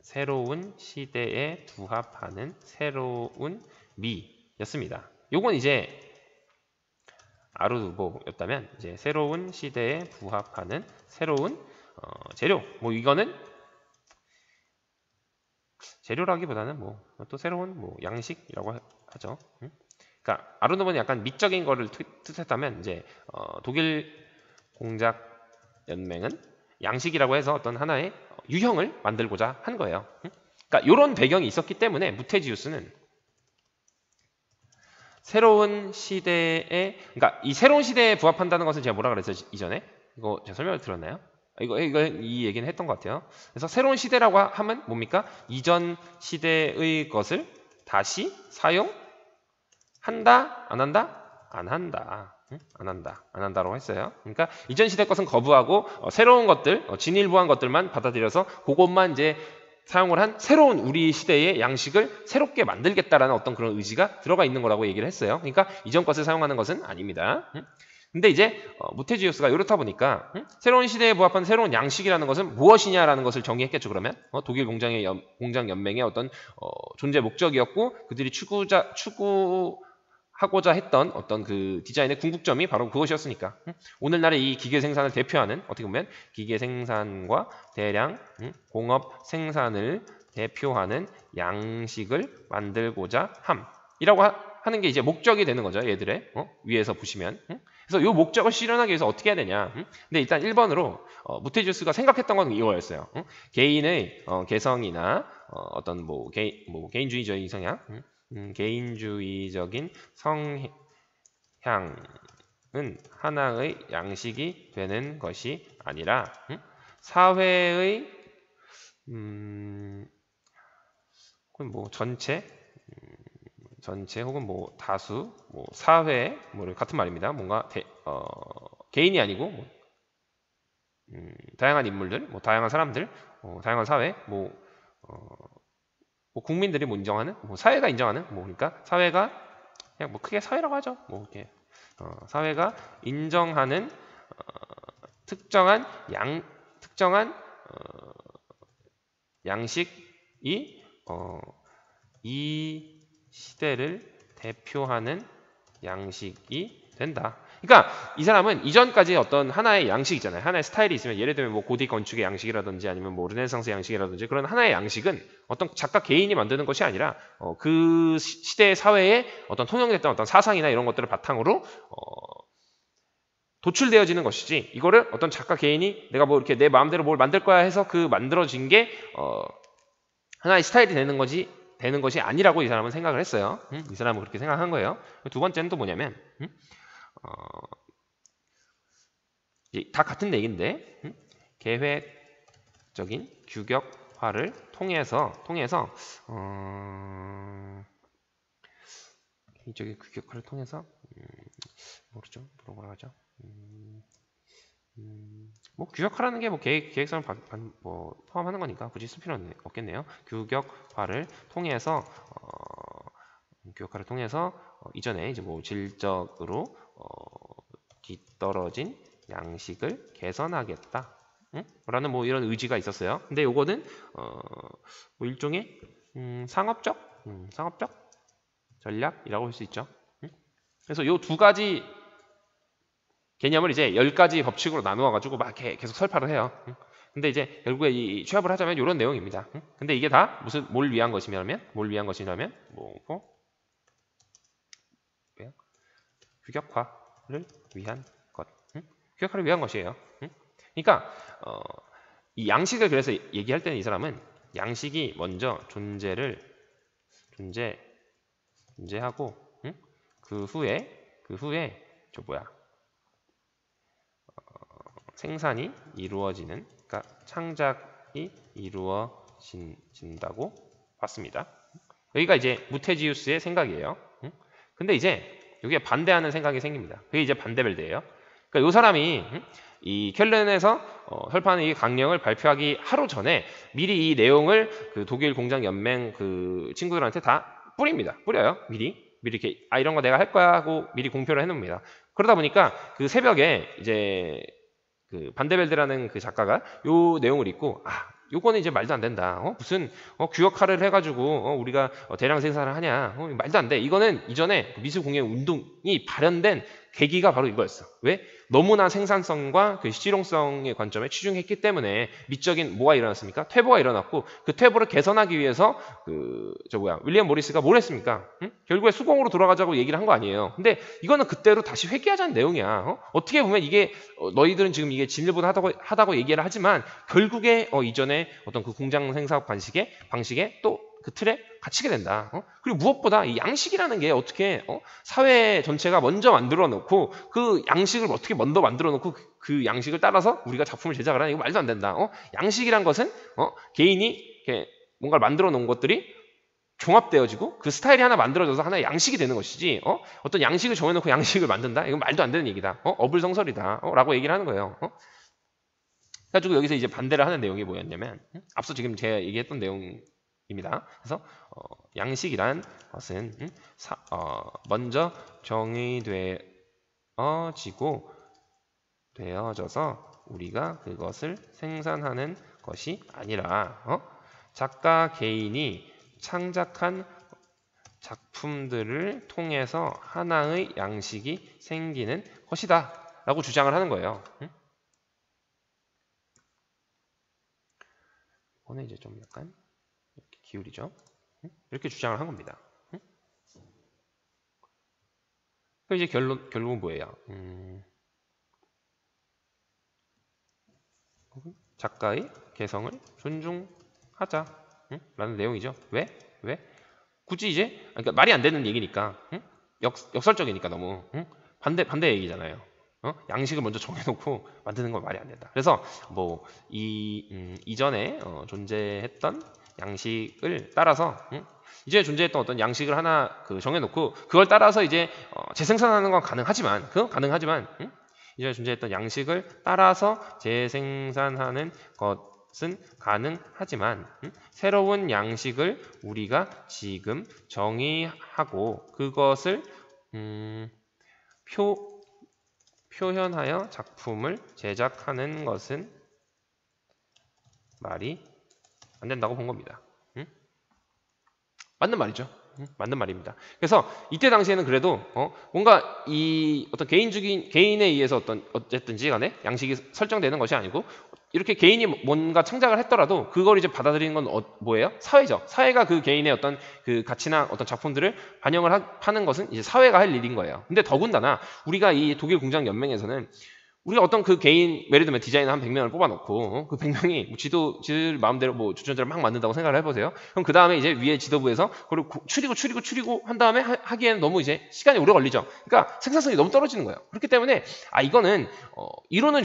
새로운 시대에 부합하는 새로운 미였습니다. 요건 이제 아르누보였다면 이제 새로운 시대에 부합하는 새로운 재료. 뭐 이거는 재료라기보다는 뭐 또 새로운 뭐 양식이라고 하죠. 그러니까 아르누보는 약간 미적인 거를 뜻했다면 이제 독일 공작 연맹은 양식이라고 해서 어떤 하나의 유형을 만들고자 한 거예요. 그러니까 이런 배경이 있었기 때문에 무테지우스는 새로운 시대에, 그러니까 이 새로운 시대에 부합한다는 것은 제가 뭐라 그랬어요 이전에? 이거 제가 설명을 들었나요? 이 얘기는 했던 것 같아요. 그래서 새로운 시대라고 하면 뭡니까? 이전 시대의 것을 다시 사용한다? 안 한다? 안 한다. 안 한다라고 했어요. 그러니까 이전 시대 것은 거부하고 새로운 것들, 진일보한 것들만 받아들여서 그것만 이제 사용을 한 새로운 우리 시대의 양식을 새롭게 만들겠다라는 어떤 그런 의지가 들어가 있는 거라고 얘기를 했어요. 그러니까 이전 것을 사용하는 것은 아닙니다. 근데 이제 무테지우스가 이렇다 보니까 새로운 시대에 부합한 새로운 양식이라는 것은 무엇이냐라는 것을 정의했겠죠. 그러면 독일 공장 연맹의 어떤 존재 목적이었고 그들이 추구하고자 했던 어떤 그 디자인의 궁극점이 바로 그것이었으니까 오늘날의 이 기계 생산을 대표하는 어떻게 보면 기계 생산과 대량 공업 생산을 대표하는 양식을 만들고자 함이라고 하는 게 이제 목적이 되는 거죠. 얘들의 위에서 보시면 그래서 이 목적을 실현하기 위해서 어떻게 해야 되냐. 근데 일단 1번으로 무테지우스가 생각했던 건 이거였어요. 개인의 개성이나 어떤 개인주의적인 성향, 개인주의적인 성향은 하나의 양식이 되는 것이 아니라 사회의 뭐 전체 혹은 뭐 다수, 뭐 사회, 뭐 같은 말입니다. 뭔가 개인이 아니고 다양한 인물들, 뭐 다양한 사람들, 다양한 사회, 뭐 국민들이 뭐 인정하는, 뭐 사회가 인정하는, 뭐 그러니까 사회가 그냥 뭐 크게 사회라고 하죠. 뭐 이렇게 사회가 인정하는 특정한 양식이 이 시대를 대표하는 양식이 된다. 그러니까 이 사람은 이전까지 어떤 하나의 양식 있잖아요. 하나의 스타일이 있으면 예를 들면 뭐 고딕 건축의 양식이라든지 아니면 뭐 르네상스 양식이라든지 그런 하나의 양식은 어떤 작가 개인이 만드는 것이 아니라 그 시대의 사회에 어떤 통용됐던 어떤 사상이나 이런 것들을 바탕으로 도출되어지는 것이지 이거를 어떤 작가 개인이 내가 뭐 이렇게 내 마음대로 뭘 만들 거야 해서 그 만들어진 게 하나의 스타일이 되는 것이 아니라고 이 사람은 생각을 했어요. 이 사람은 그렇게 생각한 거예요. 두 번째는 또 뭐냐면 다 같은 얘기인데 계획적인 규격화를 통해서 개인적인 규격화를 통해서 모르죠. 뭐라고 하죠? 뭐 규격화라는 게 뭐 계획성을 뭐 포함하는 거니까 굳이 쓸 필요는 없겠네요. 규격화를 통해서 이전에 이제 뭐 질적으로 뒤떨어진 양식을 개선하겠다. 라는 뭐 이런 의지가 있었어요. 근데 요거는 뭐 일종의 상업적 전략이라고 할 수 있죠. 그래서 요 두 가지 개념을 이제 10가지 법칙으로 나누어 가지고 막 이렇게 계속 설파를 해요. 근데 이제 결국에 이 취합을 하자면 이런 내용입니다. 근데 이게 다 뭘 위한 것이냐면 규격화를 위한 것. 규격화를 위한 것이에요. 그러니까 이 양식을 그래서 얘기할 때는 이 사람은 양식이 먼저 존재하고 그 후에 생산이 이루어지는, 그러니까 창작이 이루어진다고 봤습니다. 여기가 이제 무테지우스의 생각이에요. 근데 이제 여기에 반대하는 생각이 생깁니다. 그게 이제 반대벨드예요. 그러니까 이 사람이 이 켈른에서 설파하는 이 강령을 발표하기 하루 전에 미리 이 내용을 그 독일 공장 연맹 그 친구들한테 다 뿌려요. 미리 이렇게 이런 거 내가 할 거야 하고 미리 공표를 해놓습니다. 그러다 보니까 그 새벽에 이제 그 반데벨드라는 그 작가가 요 내용을 읽고 요거는 이제 말도 안 된다. 무슨 규격화를 해가지고 우리가 대량 생산을 하냐? 말도 안 돼. 이거는 이전에 미술 공예 운동이 발현된 계기가 바로 이거였어. 왜? 너무나 생산성과 그 실용성의 관점에 치중했기 때문에 미적인 뭐가 일어났습니까? 퇴보가 일어났고 그 퇴보를 개선하기 위해서 윌리엄 모리스가 뭘 했습니까? 결국에 수공으로 돌아가자고 얘기를 한 거 아니에요. 근데 이거는 그때로 다시 회귀하자는 내용이야. 어떻게 보면 이게 너희들은 지금 이게 진일보다 하다고 얘기를 하지만 결국에 이전에 어떤 그 공장 생산 방식에 또 그 틀에 갇히게 된다. 그리고 무엇보다 이 양식이라는 게 어떻게 사회 전체가 먼저 만들어 놓고 그 양식을 어떻게 먼저 만들어 놓고 그 양식을 따라서 우리가 작품을 제작을 하는 이거 말도 안 된다. 양식이란 것은 개인이 이렇게 뭔가를 만들어 놓은 것들이 종합되어지고 그 스타일이 하나 만들어져서 하나의 양식이 되는 것이지 어떤 양식을 정해놓고 양식을 만든다? 이건 말도 안 되는 얘기다. 어불성설이다. 라고 얘기를 하는 거예요. 그래가지고 여기서 이제 반대를 하는 내용이 뭐였냐면 앞서 지금 제가 얘기했던 내용입니다. 그래서 양식이란 것은 먼저 되어져서 우리가 그것을 생산하는 것이 아니라 작가 개인이 창작한 작품들을 통해서 하나의 양식이 생기는 것이다 라고 주장을 하는 거예요. 이거는 이제 좀 약간 이렇게 기울이죠. 이렇게 주장을 한 겁니다. 그럼 이제 결론은 뭐예요? 작가의 개성을 존중하자 라는 내용이죠. 왜? 굳이 이제 그러니까 말이 안 되는 얘기니까 역설적이니까 너무 반대 얘기잖아요. 양식을 먼저 정해놓고 만드는 건 말이 안 된다. 그래서 뭐 이전에 존재했던 양식을 따라서 이제 존재했던 어떤 양식을 하나 정해놓고 그걸 따라서 이제 재생산하는 건 가능하지만 이전에 존재했던 양식을 따라서 재생산하는 것은 가능하지만 새로운 양식을 우리가 지금 정의하고 그것을 표현하여 작품을 제작하는 것은 말이 안 된다고 본 겁니다. 맞는 말이죠. 맞는 말입니다. 그래서 이때 당시에는 그래도 뭔가 이 어떤 개인에 의해서 어쨌든지 간에 양식이 설정되는 것이 아니고 이렇게 개인이 뭔가 창작을 했더라도 그걸 이제 받아들이는 건 뭐예요? 사회죠. 사회가 그 개인의 어떤 그 가치나 어떤 작품들을 반영을 하는 것은 이제 사회가 할 일인 거예요. 근데 더군다나 우리가 이 독일 공장 연맹에서는 우리가 어떤 그 개인, 예를 들면 디자이너 한 100명을 뽑아놓고 그 100명이 지들 마음대로 뭐 주전자를 막 만든다고 생각을 해보세요. 그럼 그 다음에 이제 위에 지도부에서 그걸 추리고 한 다음에 하기에는 너무 이제 시간이 오래 걸리죠. 그러니까 생산성이 너무 떨어지는 거예요. 그렇기 때문에 이거는 이론은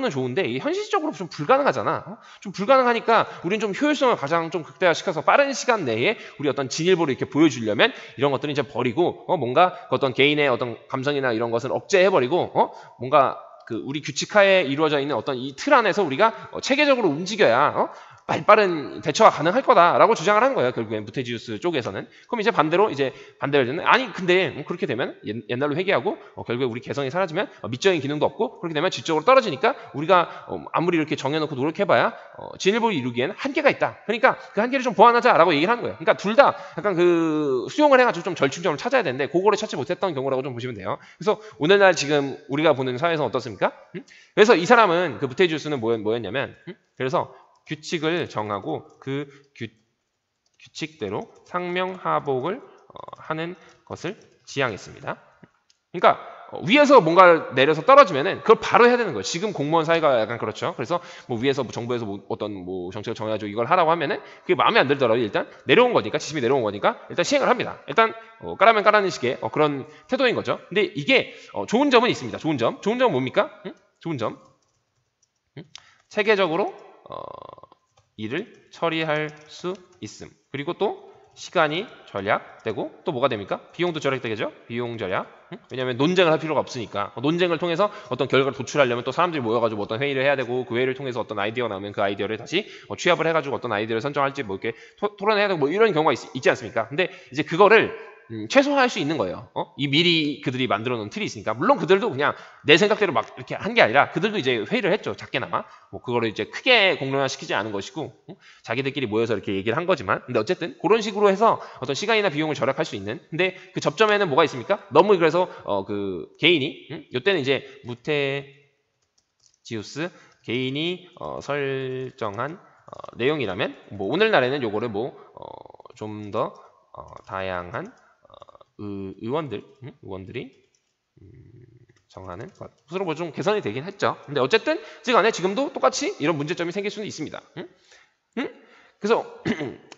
좋은데 현실적으로 좀 불가능하잖아. 좀 불가능하니까 우리는 좀 효율성을 가장 좀 극대화시켜서 빠른 시간 내에 우리 어떤 진일보를 이렇게 보여주려면 이런 것들은 이제 버리고 뭔가 어떤 개인의 어떤 감성이나 이런 것을 억제해버리고 뭔가 그 우리 규칙하에 이루어져 있는 어떤 이 틀 안에서 우리가 체계적으로 움직여야 발빠른 대처가 가능할 거다라고 주장을 하는 거예요. 결국엔 무테지우스 쪽에서는. 그럼 이제 반대로 이제 반대를 되는 아니 근데 그렇게 되면 옛날로 회귀하고 결국에 우리 개성이 사라지면 미적인 기능도 없고 그렇게 되면 질적으로 떨어지니까 우리가 아무리 이렇게 정해놓고 노력해봐야 진일보를 이루기에는 한계가 있다. 그러니까 그 한계를 좀 보완하자라고 얘기를 하는 거예요. 그러니까 둘 다 약간 그 수용을 해가지고 좀 절충점을 찾아야 되는데 그거를 찾지 못했던 경우라고 좀 보시면 돼요. 그래서 오늘날 지금 우리가 보는 사회에서는 어떻습니까? 그래서 이 사람은 그 무테지우스는 뭐였냐면 그래서 규칙을 정하고 그 규칙대로 상명하복을 하는 것을 지향했습니다. 그러니까 위에서 뭔가를 내려서 떨어지면은 그걸 바로 해야 되는 거예요. 지금 공무원 사회가 약간 그렇죠. 그래서 뭐 위에서 정부에서 어떤 정책을 정해가지고 이걸 하라고 하면은 그게 마음에 안 들더라도 일단 내려온 거니까 지침이 내려온 거니까 일단 시행을 합니다. 일단 까라면 까라는 식의 그런 태도인 거죠. 근데 이게 좋은 점은 있습니다. 좋은 점은 뭡니까? 좋은 점 체계적으로 일을 처리할 수 있음. 그리고 또 시간이 절약되고 또 뭐가 됩니까? 비용도 절약되겠죠? 비용 절약. 왜냐하면 논쟁을 할 필요가 없으니까. 논쟁을 통해서 어떤 결과를 도출하려면 또 사람들이 모여가지고 어떤 회의를 해야 되고 그 회의를 통해서 어떤 아이디어가 나오면 그 아이디어를 다시 취합을 해가지고 어떤 아이디어를 선정할지 뭐 이렇게 토론해야 되고 뭐 이런 경우가 있지 않습니까? 근데 이제 그거를 최소화할 수 있는 거예요. 이 미리 그들이 만들어 놓은 틀이 있으니까. 물론 그들도 그냥 내 생각대로 막 이렇게 한 게 아니라 그들도 이제 회의를 했죠. 작게나마. 뭐 그거를 이제 크게 공론화시키지 않은 것이고 자기들끼리 모여서 이렇게 얘기를 한 거지만 근데 어쨌든 그런 식으로 해서 어떤 시간이나 비용을 절약할 수 있는 근데 그 접점에는 뭐가 있습니까? 너무 그래서 그 개인이 이때는 이제 무테지우스 개인이 설정한 내용이라면 뭐 오늘날에는 요거를 뭐 좀 더 다양한 의원들이 정하는 것. 스스로 뭐 좀 개선이 되긴 했죠. 근데 어쨌든 간에 지금도 똑같이 이런 문제점이 생길 수는 있습니다. 그래서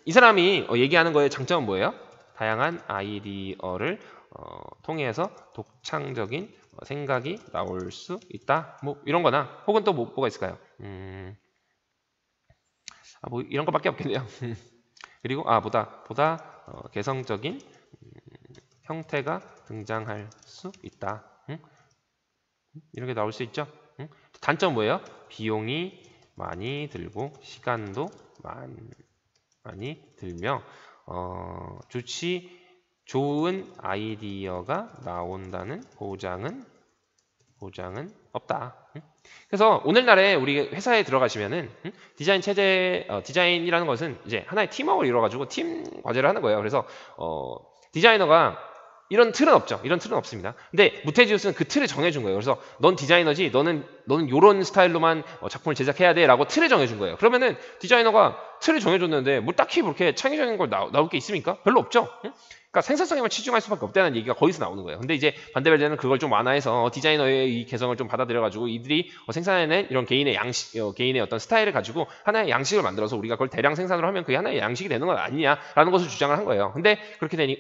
이 사람이 얘기하는 거의 장점은 뭐예요? 다양한 아이디어를 통해서 독창적인 생각이 나올 수 있다. 뭐 이런 거나 혹은 또 뭐가 있을까요? 뭐 이런 것밖에 없겠네요. 그리고 보다 개성적인 형태가 등장할 수 있다. 이렇게 나올 수 있죠. 단점 뭐예요? 비용이 많이 들고 시간도 많이 들며 좋은 아이디어가 나온다는 보장은 없다. 그래서 오늘날에 우리 회사에 들어가시면은 디자인 체제 디자인이라는 것은 이제 하나의 팀워크를 이루어가지고 팀 과제를 하는 거예요. 그래서 디자이너가 이런 틀은 없죠. 이런 틀은 없습니다. 근데 무테지우스는 그 틀을 정해준 거예요. 그래서 넌 디자이너지, 너는 요런 스타일로만 작품을 제작해야 돼라고 틀을 정해준 거예요. 그러면은 디자이너가 틀을 정해줬는데 뭐 딱히 그렇게 창의적인 걸 나올 게 있습니까? 별로 없죠. 그러니까 생산성에만 치중할 수밖에 없다는 얘기가 거기서 나오는 거예요. 근데 이제 반대발대는 그걸 좀 완화해서 디자이너의 이 개성을 좀 받아들여가지고 이들이 생산해낸 이런 개인의 개인의 어떤 스타일을 가지고 하나의 양식을 만들어서 우리가 그걸 대량 생산을 하면 그게 하나의 양식이 되는 건 아니냐라는 것을 주장을 한 거예요. 근데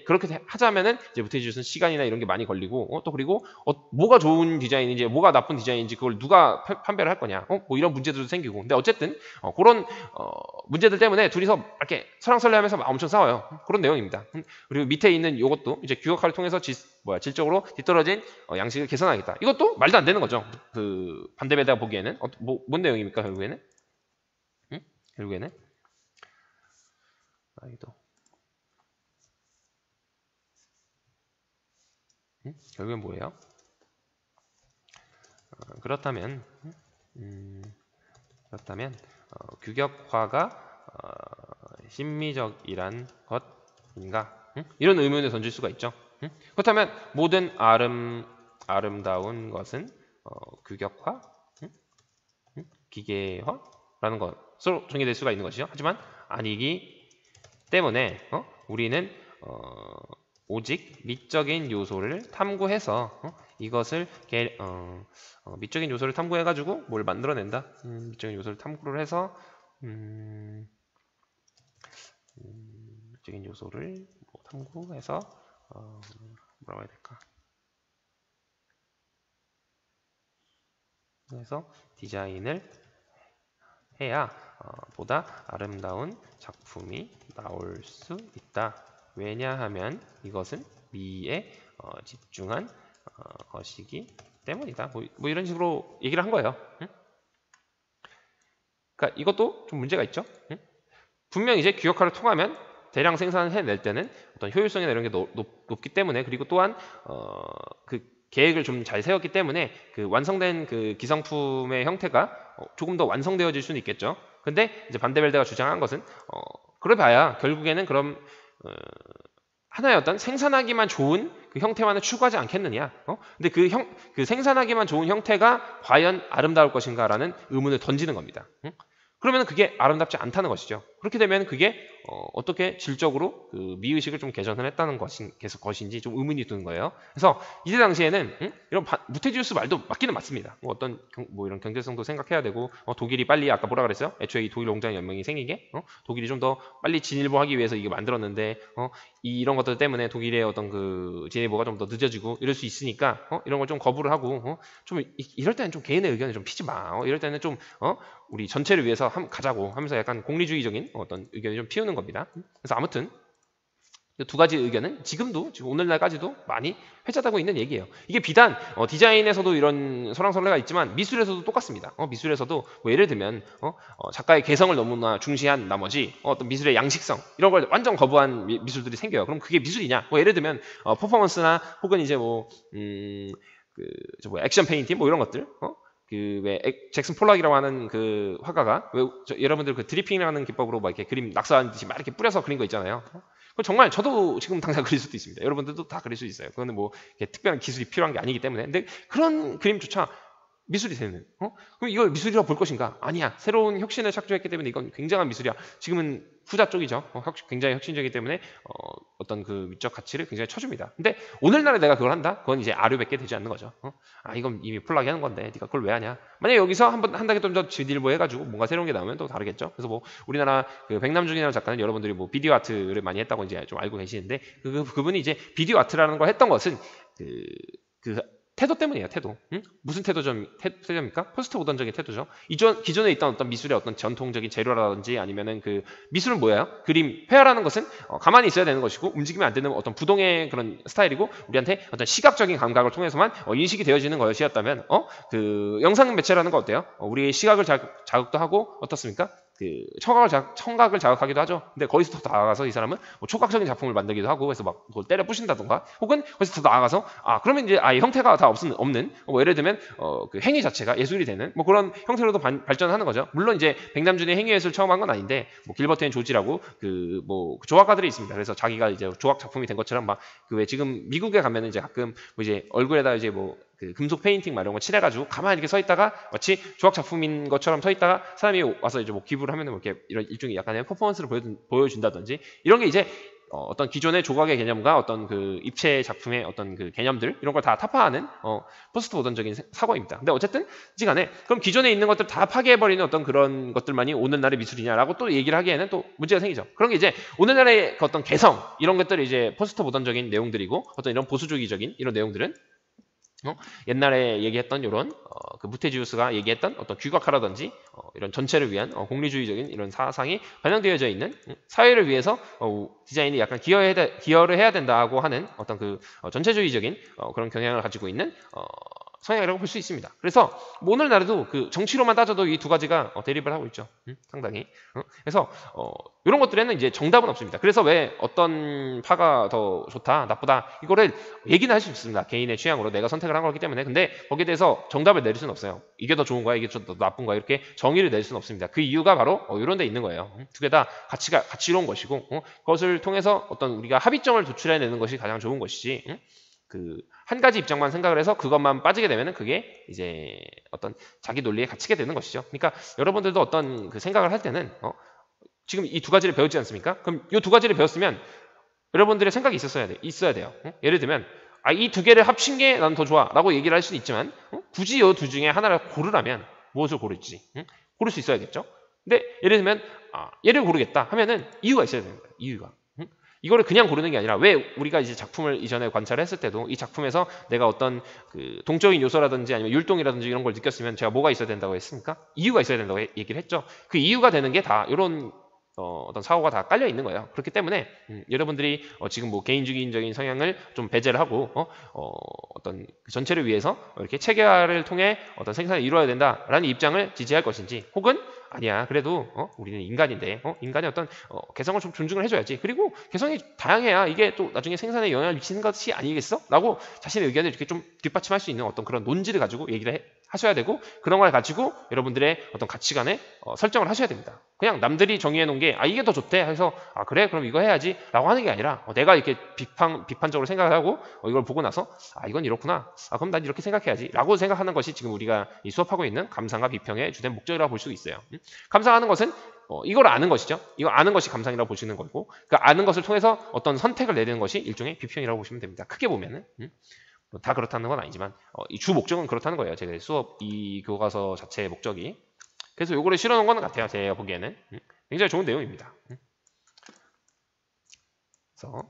그렇게 하자면은 이제 무테지우스는 시간이나 이런 게 많이 걸리고 또 그리고 뭐가 좋은 디자인인지 뭐가 나쁜 디자인인지 그걸 누가 판별을 할 거냐 뭐 이런 문제들도 생기고 근데 어쨌든 그런 문제들 때문에 둘이서 이렇게 설랑설레하면서 엄청 싸워요. 그런 내용입니다. 그리고 밑에 있는 이것도 이제 규격화를 통해서 질적으로 뒤떨어진 양식을 개선하겠다. 이것도 말도 안 되는 거죠. 그 반대배다가 보기에는 뭔 내용입니까 결국에는? 결국에는 결국엔 뭐예요? 그렇다면 규격화가 심미적이란 것인가? 이런 의문을 던질 수가 있죠. 그렇다면 모든 아름다운 것은 규격화, 기계화라는 것으로 정의될 수가 있는 것이죠. 하지만 아니기 때문에 우리는 오직 미적인 요소를 탐구해서 이것을 미적인 요소를 탐구해가지고 뭘 만들어낸다. 미적인 요소를 탐구를 해서 미적인 요소를 탐구해서 뭐라고 해야 될까? 그래서 디자인을 해야 보다 아름다운 작품이 나올 수 있다. 왜냐하면 이것은 미에 집중한 것이기 때문이다. 뭐 이런 식으로 얘기를 한 거예요. 그러니까 이것도 좀 문제가 있죠. 분명 이제 규격화를 통하면 대량 생산을 해낼 때는 어떤 효율성이나 이런 게 높기 때문에, 그리고 또한 그 계획을 좀 잘 세웠기 때문에 그 완성된 그 기성품의 형태가 조금 더 완성되어질 수는 있겠죠. 근데 이제 반데벨드가 주장한 것은 그래봐야 결국에는 그럼 하나의 어떤 생산하기만 좋은 그 형태만을 추구하지 않겠느냐. 근데 그 생산하기만 좋은 형태가 과연 아름다울 것인가라는 의문을 던지는 겁니다. 그러면 그게 아름답지 않다는 것이죠. 그렇게 되면 그게 어떻게 질적으로 그 미의식을 좀 개선을 했다는 것인지 좀 의문이 드는 거예요. 그래서 이때 당시에는 이런 무테지우스 말도 맞기는 맞습니다. 뭐 어떤 이런 경제성도 생각해야 되고, 독일이 빨리, 아까 뭐라 그랬어요? 애초에 이 독일 농장 연맹이 생기게 독일이 좀 더 빨리 진일보하기 위해서 이게 만들었는데 이런 것들 때문에 독일의 어떤 그 진일보가 좀 더 늦어지고 이럴 수 있으니까 이런 걸 좀 거부를 하고 좀 이럴 때는 좀 개인의 의견을 좀 피지 마. 이럴 때는 좀 우리 전체를 위해서 가자고 하면서 약간 공리주의적인 어떤 의견을 좀 피우는 겁니다. 그래서 아무튼 이 두 가지 의견은 지금 오늘날까지도 많이 회자되고 있는 얘기예요. 이게 비단 디자인에서도 이런 설왕설래가 있지만 미술에서도 똑같습니다. 미술에서도 뭐 예를 들면 작가의 개성을 너무나 중시한 나머지 어떤 미술의 양식성 이런 걸 완전 거부한 미술들이 생겨요. 그럼 그게 미술이냐? 뭐 예를 들면 퍼포먼스나 혹은 이제 액션 페인팅 뭐 이런 것들. 왜 잭슨 폴락이라고 하는 그 화가가 여러분들 그 드리핑이라는 기법으로 막 이렇게 그림 낙서하는 듯이 막 이렇게 뿌려서 그린 거 있잖아요. 정말 저도 지금 당장 그릴 수도 있습니다. 여러분들도 다 그릴 수 있어요. 그거는 뭐 특별한 기술이 필요한 게 아니기 때문에. 근데 그런 그림조차 미술이 되는. 그럼 이걸 미술이라고 볼 것인가? 아니야. 새로운 혁신을 착조했기 때문에 이건 굉장한 미술이야. 지금은 후자 쪽이죠. 굉장히 혁신적이기 때문에 어떤 그 미적 가치를 굉장히 쳐줍니다. 근데 오늘날에 내가 그걸 한다? 그건 이제 아류밖에 되지 않는 거죠. 이건 이미 폴락이 하는 건데 네가 그걸 왜 하냐? 만약에 여기서 한 단계 좀 더 진일보 해가지고 뭔가 새로운 게 나오면 또 다르겠죠. 그래서 뭐 우리나라 그 백남준이라는 작가는 여러분들이 뭐 비디오 아트를 많이 했다고 이제 좀 알고 계시는데 그분이 이제 비디오 아트라는 걸 했던 것은 그 태도 때문이에요. 태도. 무슨 태도입니까? 포스트 모던적인 태도죠. 기존에 있던 어떤 미술의 어떤 전통적인 재료라든지 아니면은 그 미술은 뭐예요? 그림, 회화라는 것은 가만히 있어야 되는 것이고 움직이면 안 되는 어떤 부동의 그런 스타일이고 우리한테 어떤 시각적인 감각을 통해서만 인식이 되어지는 것이었다면 그 영상 매체라는 거 어때요? 우리의 시각을 자극도 하고 어떻습니까? 그 청각을 자극하기도 하죠. 근데 거기서 더 나아가서 이 사람은 뭐 초각적인 작품을 만들기도 하고 해서 막 그걸 때려 부신다던가 혹은 거기서 더 나아가서 그러면 이제 형태가 다 없는 뭐 예를 들면 그 행위 자체가 예술이 되는 뭐 그런 형태로도 발전하는 거죠. 물론 이제 백남준이 행위예술 처음 한 건 아닌데 뭐 길버트 앤 조지라고 그 조각가들이 있습니다. 그래서 자기가 이제 조각 작품이 된 것처럼 막 그 왜 지금 미국에 가면은 이제 가끔 뭐 이제 얼굴에다 이제 그 금속 페인팅 이런 거 칠해가지고 가만히 이렇게 서 있다가 마치 조각 작품인 것처럼 서 있다가 사람이 와서 이제 뭐 기부를 하면은 뭐 이렇게 이런 일종의 약간의 퍼포먼스를 보여준다든지 이런 게 이제 어떤 기존의 조각의 개념과 어떤 그 입체 작품의 어떤 그 개념들 이런 걸 다 타파하는 포스트 모던적인 사고입니다. 근데 어쨌든 간에 그럼 기존에 있는 것들 다 파괴해버리는 어떤 그런 것들만이 오늘날의 미술이냐라고 또 얘기를 하기에는 또 문제가 생기죠. 그런 게 이제 오늘날의 그 어떤 개성 이런 것들이 이제 포스트 모던적인 내용들이고 어떤 이런 보수주의적인 이런 내용들은 옛날에 얘기했던 이런 그 무테지우스가 얘기했던 어떤 규격화라든지 이런 전체를 위한 공리주의적인 이런 사상이 반영되어져 있는 사회를 위해서 디자인이 약간 기여를 해야 된다고 하는 어떤 그 전체주의적인 그런 경향을 가지고 있는 성향이라고 볼 수 있습니다. 그래서 뭐 오늘날에도 그 정치로만 따져도 이 두 가지가 대립을 하고 있죠. 상당히. 그래서 이런 것들에는 이제 정답은 없습니다. 그래서 왜 어떤 파가 더 좋다, 나쁘다 이거를 얘기는 할 수 있습니다. 개인의 취향으로 내가 선택을 한 거기 때문에. 근데 거기에 대해서 정답을 내릴 수는 없어요. 이게 더 좋은 거야, 이게 더 나쁜 거야 이렇게 정의를 낼 수는 없습니다. 그 이유가 바로 이런 데 있는 거예요. 두 개 다 가치로운 것이고 그것을 통해서 어떤 우리가 합의점을 도출해내는 것이 가장 좋은 것이지. 그 한 가지 입장만 생각을 해서 그것만 빠지게 되면은 그게 이제 어떤 자기 논리에 갇히게 되는 것이죠. 그러니까 여러분들도 어떤 그 생각을 할 때는 지금 이 두 가지를 배웠지 않습니까? 그럼 이 두 가지를 배웠으면 여러분들의 생각이 있어야 돼요. 예를 들면 이 두 개를 합친 게 난 더 좋아라고 얘기를 할 수는 있지만 굳이 이 두 중에 하나를 고르라면 무엇을 고를지 고를 수 있어야겠죠. 근데 예를 들면 얘를 고르겠다 하면은 이유가 있어야 됩니다. 이유가. 이거를 그냥 고르는 게 아니라 왜 우리가 이제 작품을 이전에 관찰을 했을 때도 이 작품에서 내가 어떤 그 동적인 요소라든지 아니면 율동이라든지 이런 걸 느꼈으면 제가 뭐가 있어야 된다고 했습니까? 이유가 있어야 된다고 얘기를 했죠. 그 이유가 되는 게 다 이런 어떤 사고가 다 깔려 있는 거예요. 그렇기 때문에 여러분들이 지금 뭐 개인주의적인 성향을 좀 배제를 하고 어떤 전체를 위해서 이렇게 체계화를 통해 어떤 생산을 이루어야 된다라는 입장을 지지할 것인지 혹은 아니야. 그래도 우리는 인간인데 인간의 어떤 개성을 좀 존중을 해줘야지. 그리고 개성이 다양해야 이게 또 나중에 생산에 영향을 미치는 것이 아니겠어? 라고 자신의 의견을 이렇게 좀 뒷받침할 수 있는 어떤 그런 논지를 가지고 얘기를 하셔야 되고, 그런 걸 가지고 여러분들의 어떤 가치관에 설정을 하셔야 됩니다. 그냥 남들이 정의해 놓은 게 이게 더 좋대 해서 그래 그럼 이거 해야지 라고 하는 게 아니라, 내가 이렇게 비판적으로 생각을 하고 이걸 보고 나서 이건 이렇구나, 그럼 난 이렇게 생각해야지 라고 생각하는 것이 지금 우리가 이 수업하고 있는 감상과 비평의 주된 목적이라고 볼 수 있어요. 감상하는 것은 이걸 아는 것이죠. 이거 아는 것이 감상이라고 보시는 거고, 그 아는 것을 통해서 어떤 선택을 내리는 것이 일종의 비평이라고 보시면 됩니다. 크게 보면은 다 그렇다는 건 아니지만 이 주 목적은 그렇다는 거예요. 제가 수업 이 교과서 자체의 목적이. 그래서 요거를 실어놓은 건 같아요. 제가 보기에는 굉장히 좋은 내용입니다. 그래서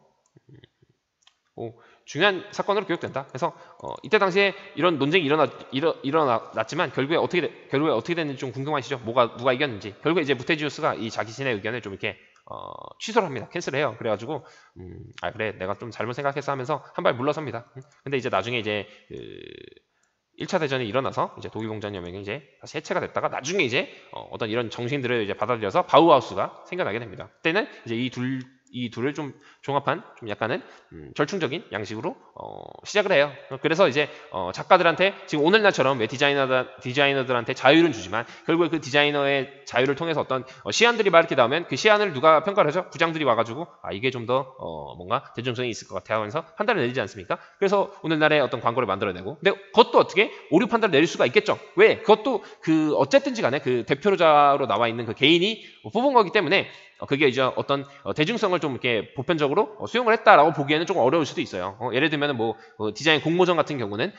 중요한 사건으로 기억된다. 그래서 이때 당시에 이런 논쟁이 일어났지만 결국에 어떻게 됐는지 좀 궁금하시죠? 누가 이겼는지. 결국에 이제 무테지우스가 이 자신의 의견을 좀 이렇게 취소를 합니다. 캔슬을 해요. 그래가지고 그래 내가 좀 잘못 생각했어 하면서 한 발 물러섭니다. 근데 이제 나중에 이제 1차 대전이 일어나서 이제 독일공장연맹이 이제 다시 해체가 됐다가 나중에 이제 어떤 이런 정신들을 이제 받아들여서 바우하우스가 생겨나게 됩니다. 그때는 이제 이 둘을 좀 종합한 좀 약간은 절충적인 양식으로 시작을 해요. 그래서 이제 작가들한테 지금 오늘날처럼 왜 디자이너들한테 자유를 주지만 결국에 그 디자이너의 자유를 통해서 어떤 시안들이 막 이렇게 나오면 그 시안을 누가 평가를 하죠? 부장들이 와가지고 이게 좀 더 뭔가 대중성이 있을 것 같아 하면서 판단을 내리지 않습니까? 그래서 오늘날의 어떤 광고를 만들어내고, 근데 그것도 어떻게 오류 판단을 내릴 수가 있겠죠? 왜? 그것도 어쨌든지 간에 그 대표자로 나와 있는 그 개인이 뽑은 거기 때문에 그게 이제 어떤 대중성을 좀 이렇게 보편적으로 수용을 했다라고 보기에는 조금 어려울 수도 있어요. 예를 들면 디자인 공모전 같은 경우는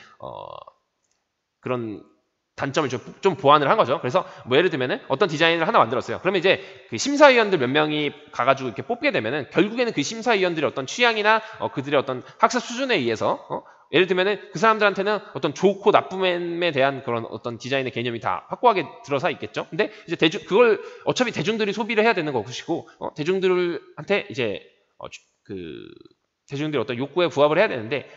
그런 단점을 좀 보완을 한 거죠. 그래서 예를 들면은 어떤 디자인을 하나 만들었어요. 그러면 이제 그 심사위원들 몇 명이 가가지고 이렇게 뽑게 되면은 결국에는 그 심사위원들의 어떤 취향이나 그들의 어떤 학습 수준에 의해서 예를 들면은 그 사람들한테는 어떤 좋고 나쁨에 대한 그런 어떤 디자인의 개념이 다 확고하게 들어서 있겠죠. 근데 이제 그걸 어차피 대중들이 소비를 해야 되는 것이고, 대중들한테 이제 대중들의 어떤 욕구에 부합을 해야 되는데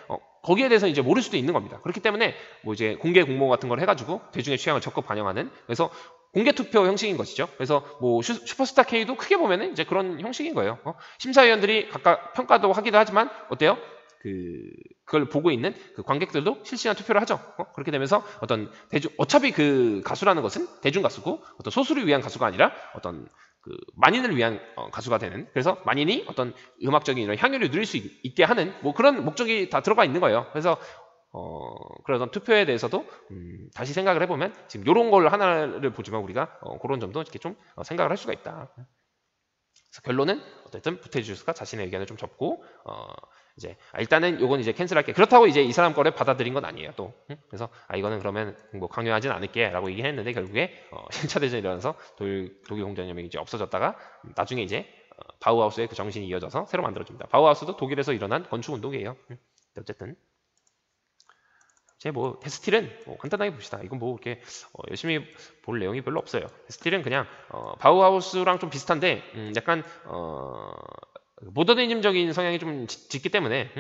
거기에 대해서 이제 모를 수도 있는 겁니다. 그렇기 때문에 이제 공개 공모 같은 걸 해가지고 대중의 취향을 적극 반영하는, 그래서 공개 투표 형식인 것이죠. 그래서 슈퍼스타 K도 크게 보면은 이제 그런 형식인 거예요. 심사위원들이 각각 평가도 하기도 하지만 어때요? 그걸 보고 있는 그 관객들도 실시간 투표를 하죠. 그렇게 되면서 어떤 어차피 그 가수라는 것은 대중 가수고 어떤 소수를 위한 가수가 아니라 어떤 만인을 위한 가수가 되는, 그래서 만인이 어떤 음악적인 이런 향유를 누릴 수 있게 하는 그런 목적이 다 들어가 있는 거예요. 그래서 그런 투표에 대해서도 다시 생각을 해보면 지금 이런 걸 하나를 보지만 우리가 그런 점도 이렇게 좀 생각을 할 수가 있다. 그래서 결론은 어쨌든 부테지우스가 자신의 의견을 좀 접고 이제 일단은 요건 이제 캔슬할게. 그렇다고 이제 이 사람 거를 받아들인 건 아니에요. 또 그래서 이거는 그러면 강요하진 않을게라고 얘기했는데 결국에 1차 대전이 일어나서 독일 공장연맹이 이제 없어졌다가 나중에 이제 바우하우스의 그 정신이 이어져서 새로 만들어집니다. 바우하우스도 독일에서 일어난 건축 운동이에요. 어쨌든 데스틸은 간단하게 봅시다. 이건 이렇게 열심히 볼 내용이 별로 없어요. 데스틸은 그냥 바우하우스랑 좀 비슷한데 약간 모더니즘적인 성향이 좀 짙기 때문에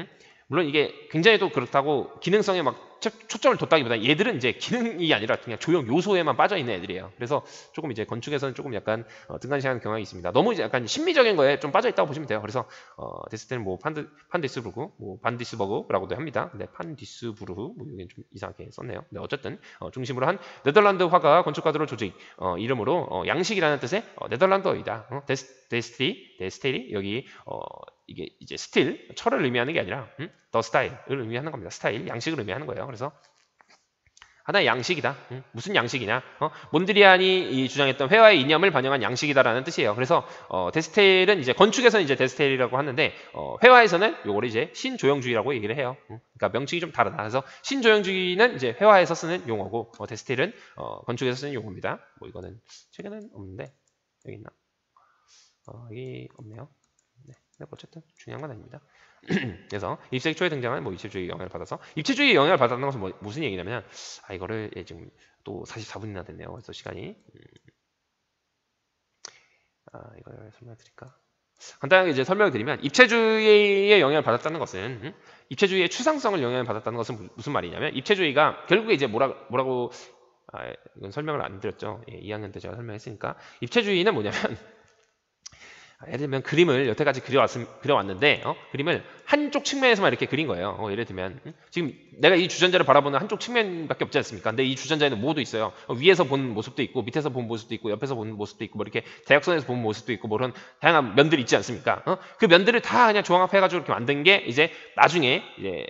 물론 이게 굉장히 또 그렇다고 기능성에 막 초점을 뒀다기보다 얘들은 이제 기능이 아니라 그냥 조형 요소에만 빠져 있는 애들이에요. 그래서 조금 이제 건축에서는 조금 약간 등한시하는 경향이 있습니다. 너무 이제 약간 심미적인 거에 좀 빠져 있다고 보시면 돼요. 그래서 데스틸은 판디스부르크, 반디스버그라고도 합니다. 근데 판디스부르크 이게 좀 이상하게 썼네요. 근데 어쨌든 중심으로 한 네덜란드 화가 건축가들의 조직 이름으로 양식이라는 뜻의 네덜란드어이다. 데스틸이 여기 이게 이제 스틸, 철을 의미하는 게 아니라 더 스타일을 의미하는 겁니다. 스타일, 양식을 의미하는 거예요. 그래서 하나의 양식이다. 무슨 양식이냐? 몬드리안이 주장했던 회화의 이념을 반영한 양식이다라는 뜻이에요. 그래서 데스텔은 이제 건축에서는 이제 데스텔이라고 하는데 회화에서는 요거를 이제 신조형주의라고 얘기를 해요. 그러니까 명칭이 좀 다르다. 그래서 신조형주의는 이제 회화에서 쓰는 용어고 데스텔은 건축에서 쓰는 용어입니다. 이거는 책에는 없는데 여기 있나? 여기 없네요. 네, 어쨌든 중요한 건 아닙니다. 그래서 20세기 초에 등장한 입체주의 영향을 받아서 입체주의 영향을 받았다는 것은 무슨 얘기냐면 이거를 지금 또 44분이나 됐네요. 그래서 시간이 이걸 설명드릴까? 간단하게 이제 설명을 드리면 입체주의의 영향을 받았다는 것은 입체주의의 추상성을 영향을 받았다는 것은 무슨 말이냐면 입체주의가 결국에 이제 뭐라고 이건 설명을 안 드렸죠. 예, 2학년 때 제가 설명했으니까. 입체주의는 뭐냐면 예를 들면 그림을 여태까지 그려왔는데 그림을 한쪽 측면에서만 이렇게 그린 거예요. 예를 들면 지금 내가 이 주전자를 바라보는 한쪽 측면밖에 없지 않습니까? 근데 이 주전자에는 뭐도 있어요. 위에서 본 모습도 있고 밑에서 본 모습도 있고 옆에서 본 모습도 있고 뭐 이렇게 대각선에서 본 모습도 있고 뭐 그런 다양한 면들이 있지 않습니까? 그 면들을 다 그냥 종합해가지고 이렇게 만든 게 이제 나중에 이제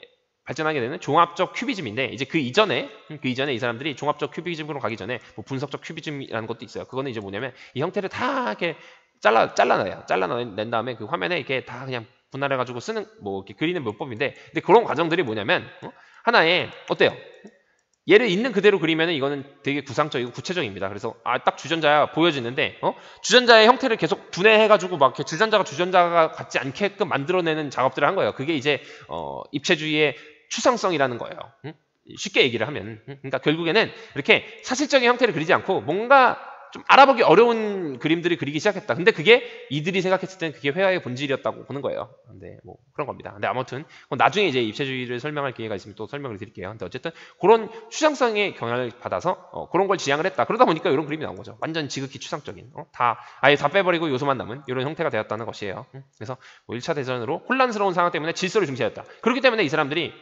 발전하게 되는 종합적 큐비즘인데 이제 그 이전에 이 사람들이 종합적 큐비즘으로 가기 전에 뭐 분석적 큐비즘이라는 것도 있어요. 그거는 이제 뭐냐면 이 형태를 다 이렇게 잘라낸 다음에 그 화면에 이렇게 다 그냥 분할해가지고 쓰는 뭐 이렇게 그리는 문법인데 근데 그런 과정들이 뭐냐면 하나의 어때요? 얘를 있는 그대로 그리면은 이거는 되게 구상적이고 구체적입니다. 그래서 딱 주전자야 보여지는데 주전자의 형태를 계속 분해해가지고 막 이렇게 주전자가 같지 않게끔 만들어내는 작업들을 한 거예요. 그게 이제 입체주의의 추상성이라는 거예요. 쉽게 얘기를 하면 그러니까 결국에는 이렇게 사실적인 형태를 그리지 않고 뭔가 좀 알아보기 어려운 그림들을 그리기 시작했다. 근데 그게 이들이 생각했을 때는 그게 회화의 본질이었다고 보는 거예요. 근데 뭐 그런 겁니다. 근데 아무튼 나중에 이제 입체주의를 설명할 기회가 있으면 또 설명을 드릴게요. 근데 어쨌든 그런 추상성의 영향을 받아서 그런 걸 지향을 했다. 그러다 보니까 이런 그림이 나온 거죠. 완전 지극히 추상적인 아예 다 빼버리고 요소만 남은 이런 형태가 되었다는 것이에요. 그래서 뭐 1차 대전으로 혼란스러운 상황 때문에 질서를 중시했다. 그렇기 때문에 이 사람들이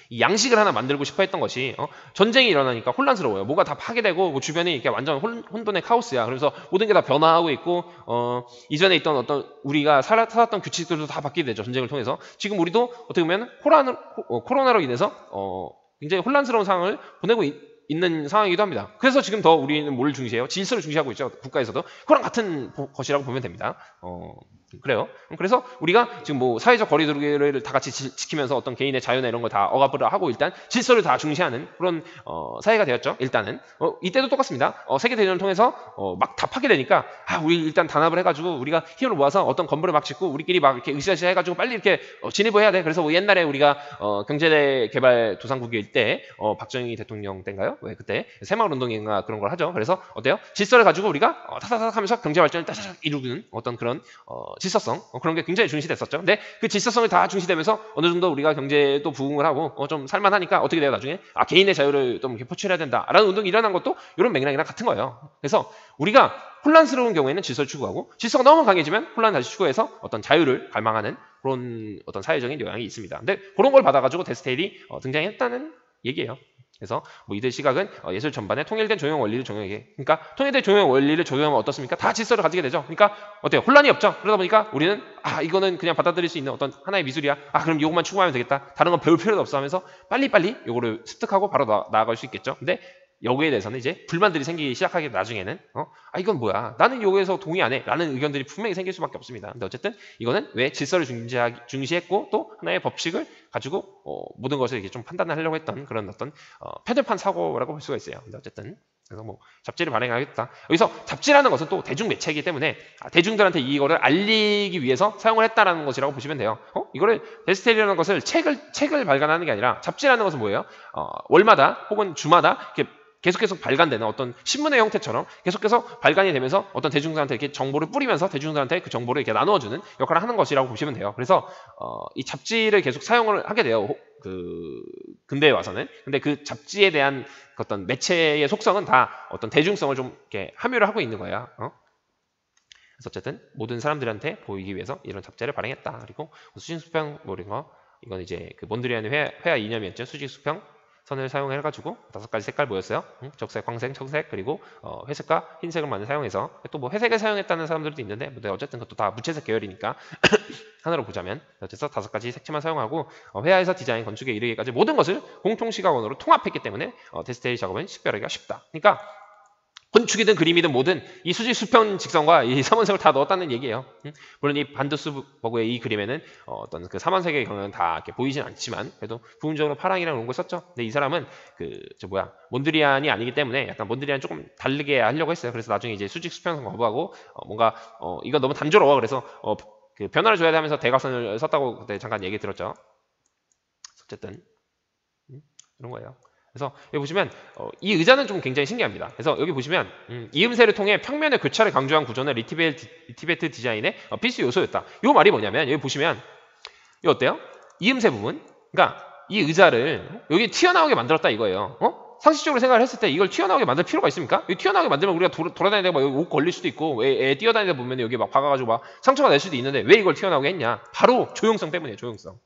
이 양식을 하나 만들고 싶어 했던 것이 전쟁이 일어나니까 혼란스러워요. 뭐가 다 파괴되고 뭐 주변이 이렇게 완전 혼돈의 카오스야. 그래서 모든 게 다 변화하고 있고 이전에 있던 어떤 우리가 살았던 규칙들도 다 바뀌게 되죠. 전쟁을 통해서. 지금 우리도 어떻게 보면 코로나로 인해서 굉장히 혼란스러운 상황을 보내고 있는 상황이기도 합니다. 그래서 지금 더 우리는 뭘 중시해요? 질서를 중시하고 있죠. 국가에서도. 그랑 같은 것이라고 보면 됩니다. 그래요. 그래서 우리가 지금 뭐 사회적 거리두기를 다 같이 지키면서 어떤 개인의 자유나 이런 걸 다 억압을 하고 일단 질서를 다 중시하는 그런 사회가 되었죠. 일단은 이때도 똑같습니다. 세계대전을 통해서 막 다 파괴되니까 우리 일단 단합을 해가지고 우리가 힘을 모아서 어떤 건물을 막 짓고 우리끼리 막 이렇게 으쌰으쌰 해가지고 빨리 이렇게 진입을 해야 돼. 그래서 뭐 옛날에 우리가 경제 개발 도상국일 때 박정희 대통령 때인가요? 왜 그때 새마을운동인가 그런 걸 하죠. 그래서 어때요? 질서를 가지고 우리가 타타타 하면서 경제 발전을 따사삭 이루는 어떤 그런 질서성 그런 게 굉장히 중시됐었죠. 근데 그 질서성을 다 중시되면서 어느 정도 우리가 경제도 부흥을 하고 좀 살만하니까 어떻게 돼요 나중에 개인의 자유를 좀 이렇게 포출해야 된다라는 운동이 일어난 것도 이런 맥락이랑 같은 거예요. 그래서 우리가 혼란스러운 경우에는 질서를 추구하고 질서가 너무 강해지면 혼란을 다시 추구해서 어떤 자유를 갈망하는 그런 어떤 사회적인 영향이 있습니다. 근데 그런 걸 받아가지고 데스테일이 등장했다는 얘기예요. 그래서 뭐 이들 시각은 예술 전반에 통일된 조형 원리를 적용하게. 그러니까 통일된 조형 원리를 적용하면 어떻습니까? 다 질서를 가지게 되죠. 그러니까 어때요? 혼란이 없죠. 그러다 보니까 우리는 이거는 그냥 받아들일 수 있는 어떤 하나의 미술이야. 그럼 이것만 추구하면 되겠다. 다른 건 배울 필요도 없어 하면서 빨리빨리 이거를 습득하고 바로 나아갈 수 있겠죠. 근데 여기에 대해서는 이제 불만들이 생기기 시작하게 나중에는 이건 뭐야? 나는 여기에서 동의 안 해. 라는 의견들이 분명히 생길 수밖에 없습니다. 근데 어쨌든 이거는 왜 질서를 중시했고 또 하나의 법칙을 가지고 모든 것을 이렇게 좀 판단을 하려고 했던 그런 어떤 편협한 사고라고 볼 수가 있어요. 근데 어쨌든 그래서 뭐 잡지를 발행하겠다. 여기서 잡지라는 것은 또 대중 매체이기 때문에 대중들한테 이거를 알리기 위해서 사용을 했다라는 것이라고 보시면 돼요. 이거를 데스테일이라는 것을 책을 발간하는 게 아니라 잡지라는 것은 뭐예요? 월마다 혹은 주마다 이렇게 계속 발간되는 어떤 신문의 형태처럼 계속해서 발간이 되면서 어떤 대중들한테 이렇게 정보를 뿌리면서 대중들한테 그 정보를 이렇게 나누어주는 역할을 하는 것이라고 보시면 돼요. 그래서 이 잡지를 계속 사용을 하게 돼요. 그 근대에 와서는. 근데 그 잡지에 대한 어떤 매체의 속성은 다 어떤 대중성을 좀 이렇게 함유를 하고 있는 거예요. 그래서 어쨌든 모든 사람들한테 보이기 위해서 이런 잡지를 발행했다. 그리고 수직수평 뭐 이런 거 이건 이제 그 몬드리안의 회화 이념이었죠. 수직수평 선을 사용해가지고 5가지 색깔 보였어요. 적색, 황색, 청색, 그리고 회색과 흰색을 많이 사용해서 또 뭐 회색을 사용했다는 사람들도 있는데 근데 어쨌든 그것도 다 무채색 계열이니까 하나로 보자면 어째서 5가지 색채만 사용하고 회화에서 디자인, 건축에 이르기까지 모든 것을 공통 시각원으로 통합했기 때문에 데스테일 작업은 식별하기가 쉽다. 그러니까 건축이든 그림이든 뭐든 이 수직 수평 직선과 이 삼원색을 다 넣었다는 얘기예요. 물론 이 반드스버그의 이 그림에는 어떤 그 삼원색의 경우는 다 이렇게 보이진 않지만 그래도 부분적으로 파랑이랑 이런 걸 썼죠. 근데 이 사람은 몬드리안이 아니기 때문에 약간 몬드리안 조금 다르게 하려고 했어요. 그래서 나중에 이제 수직 수평선 거부하고 뭔가 이거 너무 단조로워. 그래서 그 변화를 줘야 돼 하면서 대각선을 썼다고 그때 잠깐 얘기 들었죠. 어쨌든 이런 거예요. 그래서 여기 보시면 이 의자는 좀 굉장히 신기합니다. 그래서 여기 보시면 이음새를 통해 평면의 교차를 강조한 구조는 리티베트 디자인의 필수 요소였다. 이 말이 뭐냐면 여기 보시면 이거 어때요? 이음새 부분. 그러니까 이 의자를 여기 튀어나오게 만들었다 이거예요. 상식적으로 생각을 했을 때 이걸 튀어나오게 만들 필요가 있습니까? 이 튀어나오게 만들면 우리가 돌아다니다가 막 옷 걸릴 수도 있고 애 뛰어다니다 보면 여기 막 박아가지고 막 상처가 날 수도 있는데 왜 이걸 튀어나오게 했냐? 바로 조용성 때문이에요. 조용성.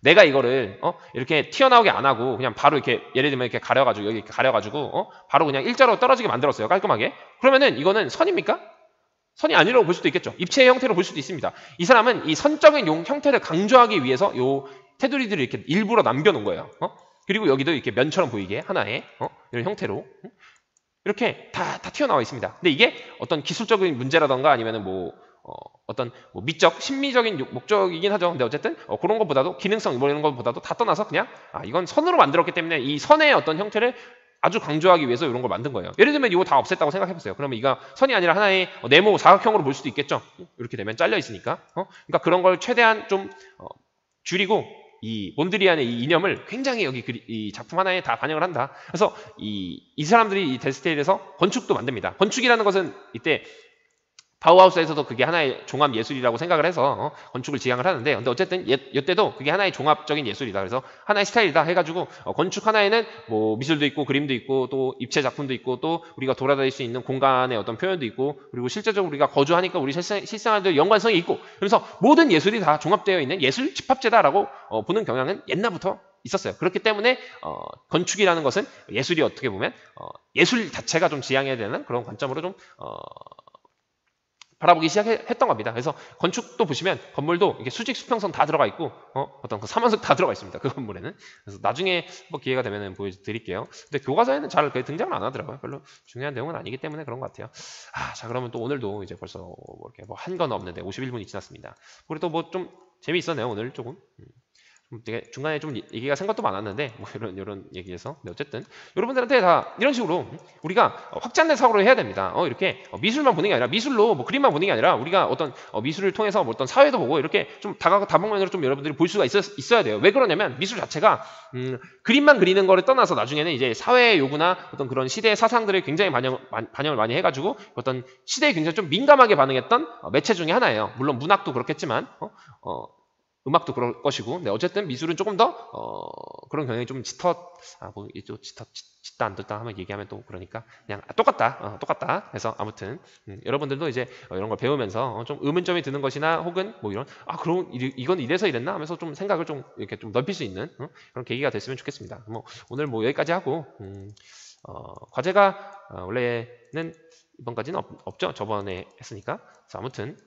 내가 이거를 이렇게 튀어나오게 안 하고 그냥 바로 이렇게 예를 들면 이렇게 가려가지고 여기 이렇게 가려가지고 바로 그냥 일자로 떨어지게 만들었어요. 깔끔하게. 그러면은 이거는 선입니까? 선이 아니라고 볼 수도 있겠죠. 입체의 형태로 볼 수도 있습니다. 이 사람은 이 선적인 형태를 강조하기 위해서 요 테두리들을 이렇게 일부러 남겨놓은 거예요. 그리고 여기도 이렇게 면처럼 보이게 하나의 이런 형태로 이렇게 다 튀어나와 있습니다. 근데 이게 어떤 기술적인 문제라던가 아니면은 어떤 미적, 심미적인 목적이긴 하죠. 근데 어쨌든 그런 것보다도 기능성 이런 것보다도 다 떠나서 그냥 이건 선으로 만들었기 때문에 이 선의 어떤 형태를 아주 강조하기 위해서 이런 걸 만든 거예요. 예를 들면 이거 다 없앴다고 생각해보세요. 그러면 이거 선이 아니라 하나의 네모 사각형으로 볼 수도 있겠죠. 이렇게 되면 잘려 있으니까. 그러니까 그런 걸 최대한 좀 줄이고 이 몬드리안의 이 이념을 굉장히 여기 이 작품 하나에 다 반영을 한다. 그래서 이 사람들이 이 데스테일에서 건축도 만듭니다. 건축이라는 것은 이때 바우하우스에서도 그게 하나의 종합 예술이라고 생각을 해서 건축을 지향을 하는데, 근데 어쨌든 이때도 그게 하나의 종합적인 예술이다. 그래서 하나의 스타일이다 해가지고 건축 하나에는 뭐 미술도 있고 그림도 있고 또 입체 작품도 있고 또 우리가 돌아다닐 수 있는 공간의 어떤 표현도 있고 그리고 실제적으로 우리가 거주하니까 우리 실생활도 연관성이 있고, 그래서 모든 예술이 다 종합되어 있는 예술 집합제다라고 보는 경향은 옛날부터 있었어요. 그렇기 때문에 건축이라는 것은 예술이 어떻게 보면 예술 자체가 좀 지향해야 되는 그런 관점으로 좀 바라보기 시작했던 겁니다. 그래서 건축도 보시면 건물도 이렇게 수직 수평선 다 들어가 있고 어떤 그 사면석 다 들어가 있습니다. 그 건물에는. 그래서 나중에 뭐 기회가 되면 보여드릴게요. 근데 교과서에는 잘 등장을 안 하더라고요. 별로 중요한 내용은 아니기 때문에 그런 것 같아요. 자, 그러면 또 오늘도 이제 벌써 뭐 이렇게 한 건 없는데 51분이 지났습니다. 우리 또 뭐 좀 재미있었네요. 오늘 조금. 되게 중간에 좀 얘기가 생각도 많았는데 뭐 이런 얘기에서. 근데 어쨌든 여러분들한테 다 이런 식으로 우리가 확장된 사고를 해야 됩니다. 이렇게 미술만 보는 게 아니라, 미술로 뭐 그림만 보는 게 아니라 우리가 어떤 미술을 통해서 뭐 어떤 사회도 보고 이렇게 좀 다방면으로 좀 여러분들이 볼 수가 있어야 돼요. 왜 그러냐면 미술 자체가 그림만 그리는 거를 떠나서 나중에는 이제 사회의 요구나 어떤 그런 시대의 사상들을 굉장히 반영을 많이 해가지고 어떤 시대에 굉장히 좀 민감하게 반응했던 매체 중에 하나예요. 물론 문학도 그렇겠지만 음악도 그럴 것이고, 근데 어쨌든 미술은 조금 더 그런 경향이 좀 짙다 안 짙다 하면 얘기하면 또 그러니까 그냥 똑같다. 그래서 아무튼 여러분들도 이제 이런 걸 배우면서 좀 의문점이 드는 것이나 혹은 뭐 이런 그럼 이건 이래서 이랬나 하면서 좀 생각을 좀 이렇게 좀 넓힐 수 있는 그런 계기가 됐으면 좋겠습니다. 뭐 오늘 뭐 여기까지 하고 과제가 원래는 이번까지는 없죠. 저번에 했으니까. 그래서 아무튼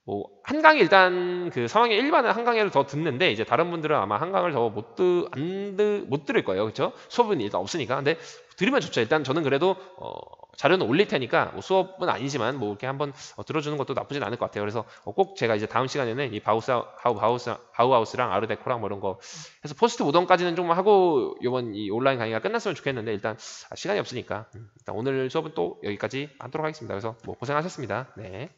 뭐 한강이 일단 그 3학년 1반은 한강회를 더 듣는데, 이제 다른 분들은 아마 한강을 더 못 들을 거예요. 그렇죠? 수업은 일단 없으니까. 근데 들으면 좋죠. 일단 저는 그래도 자료는 올릴 테니까 뭐 수업은 아니지만 뭐 이렇게 한번 들어주는 것도 나쁘진 않을 것 같아요. 그래서 꼭 제가 이제 다음 시간에는 이 바우하우스랑 아르데코랑 뭐 이런 거 해서 포스트 모던까지는 좀 하고 이번 이 온라인 강의가 끝났으면 좋겠는데, 일단 시간이 없으니까 일단 오늘 수업은 또 여기까지 하도록 하겠습니다. 그래서 뭐 고생하셨습니다. 네.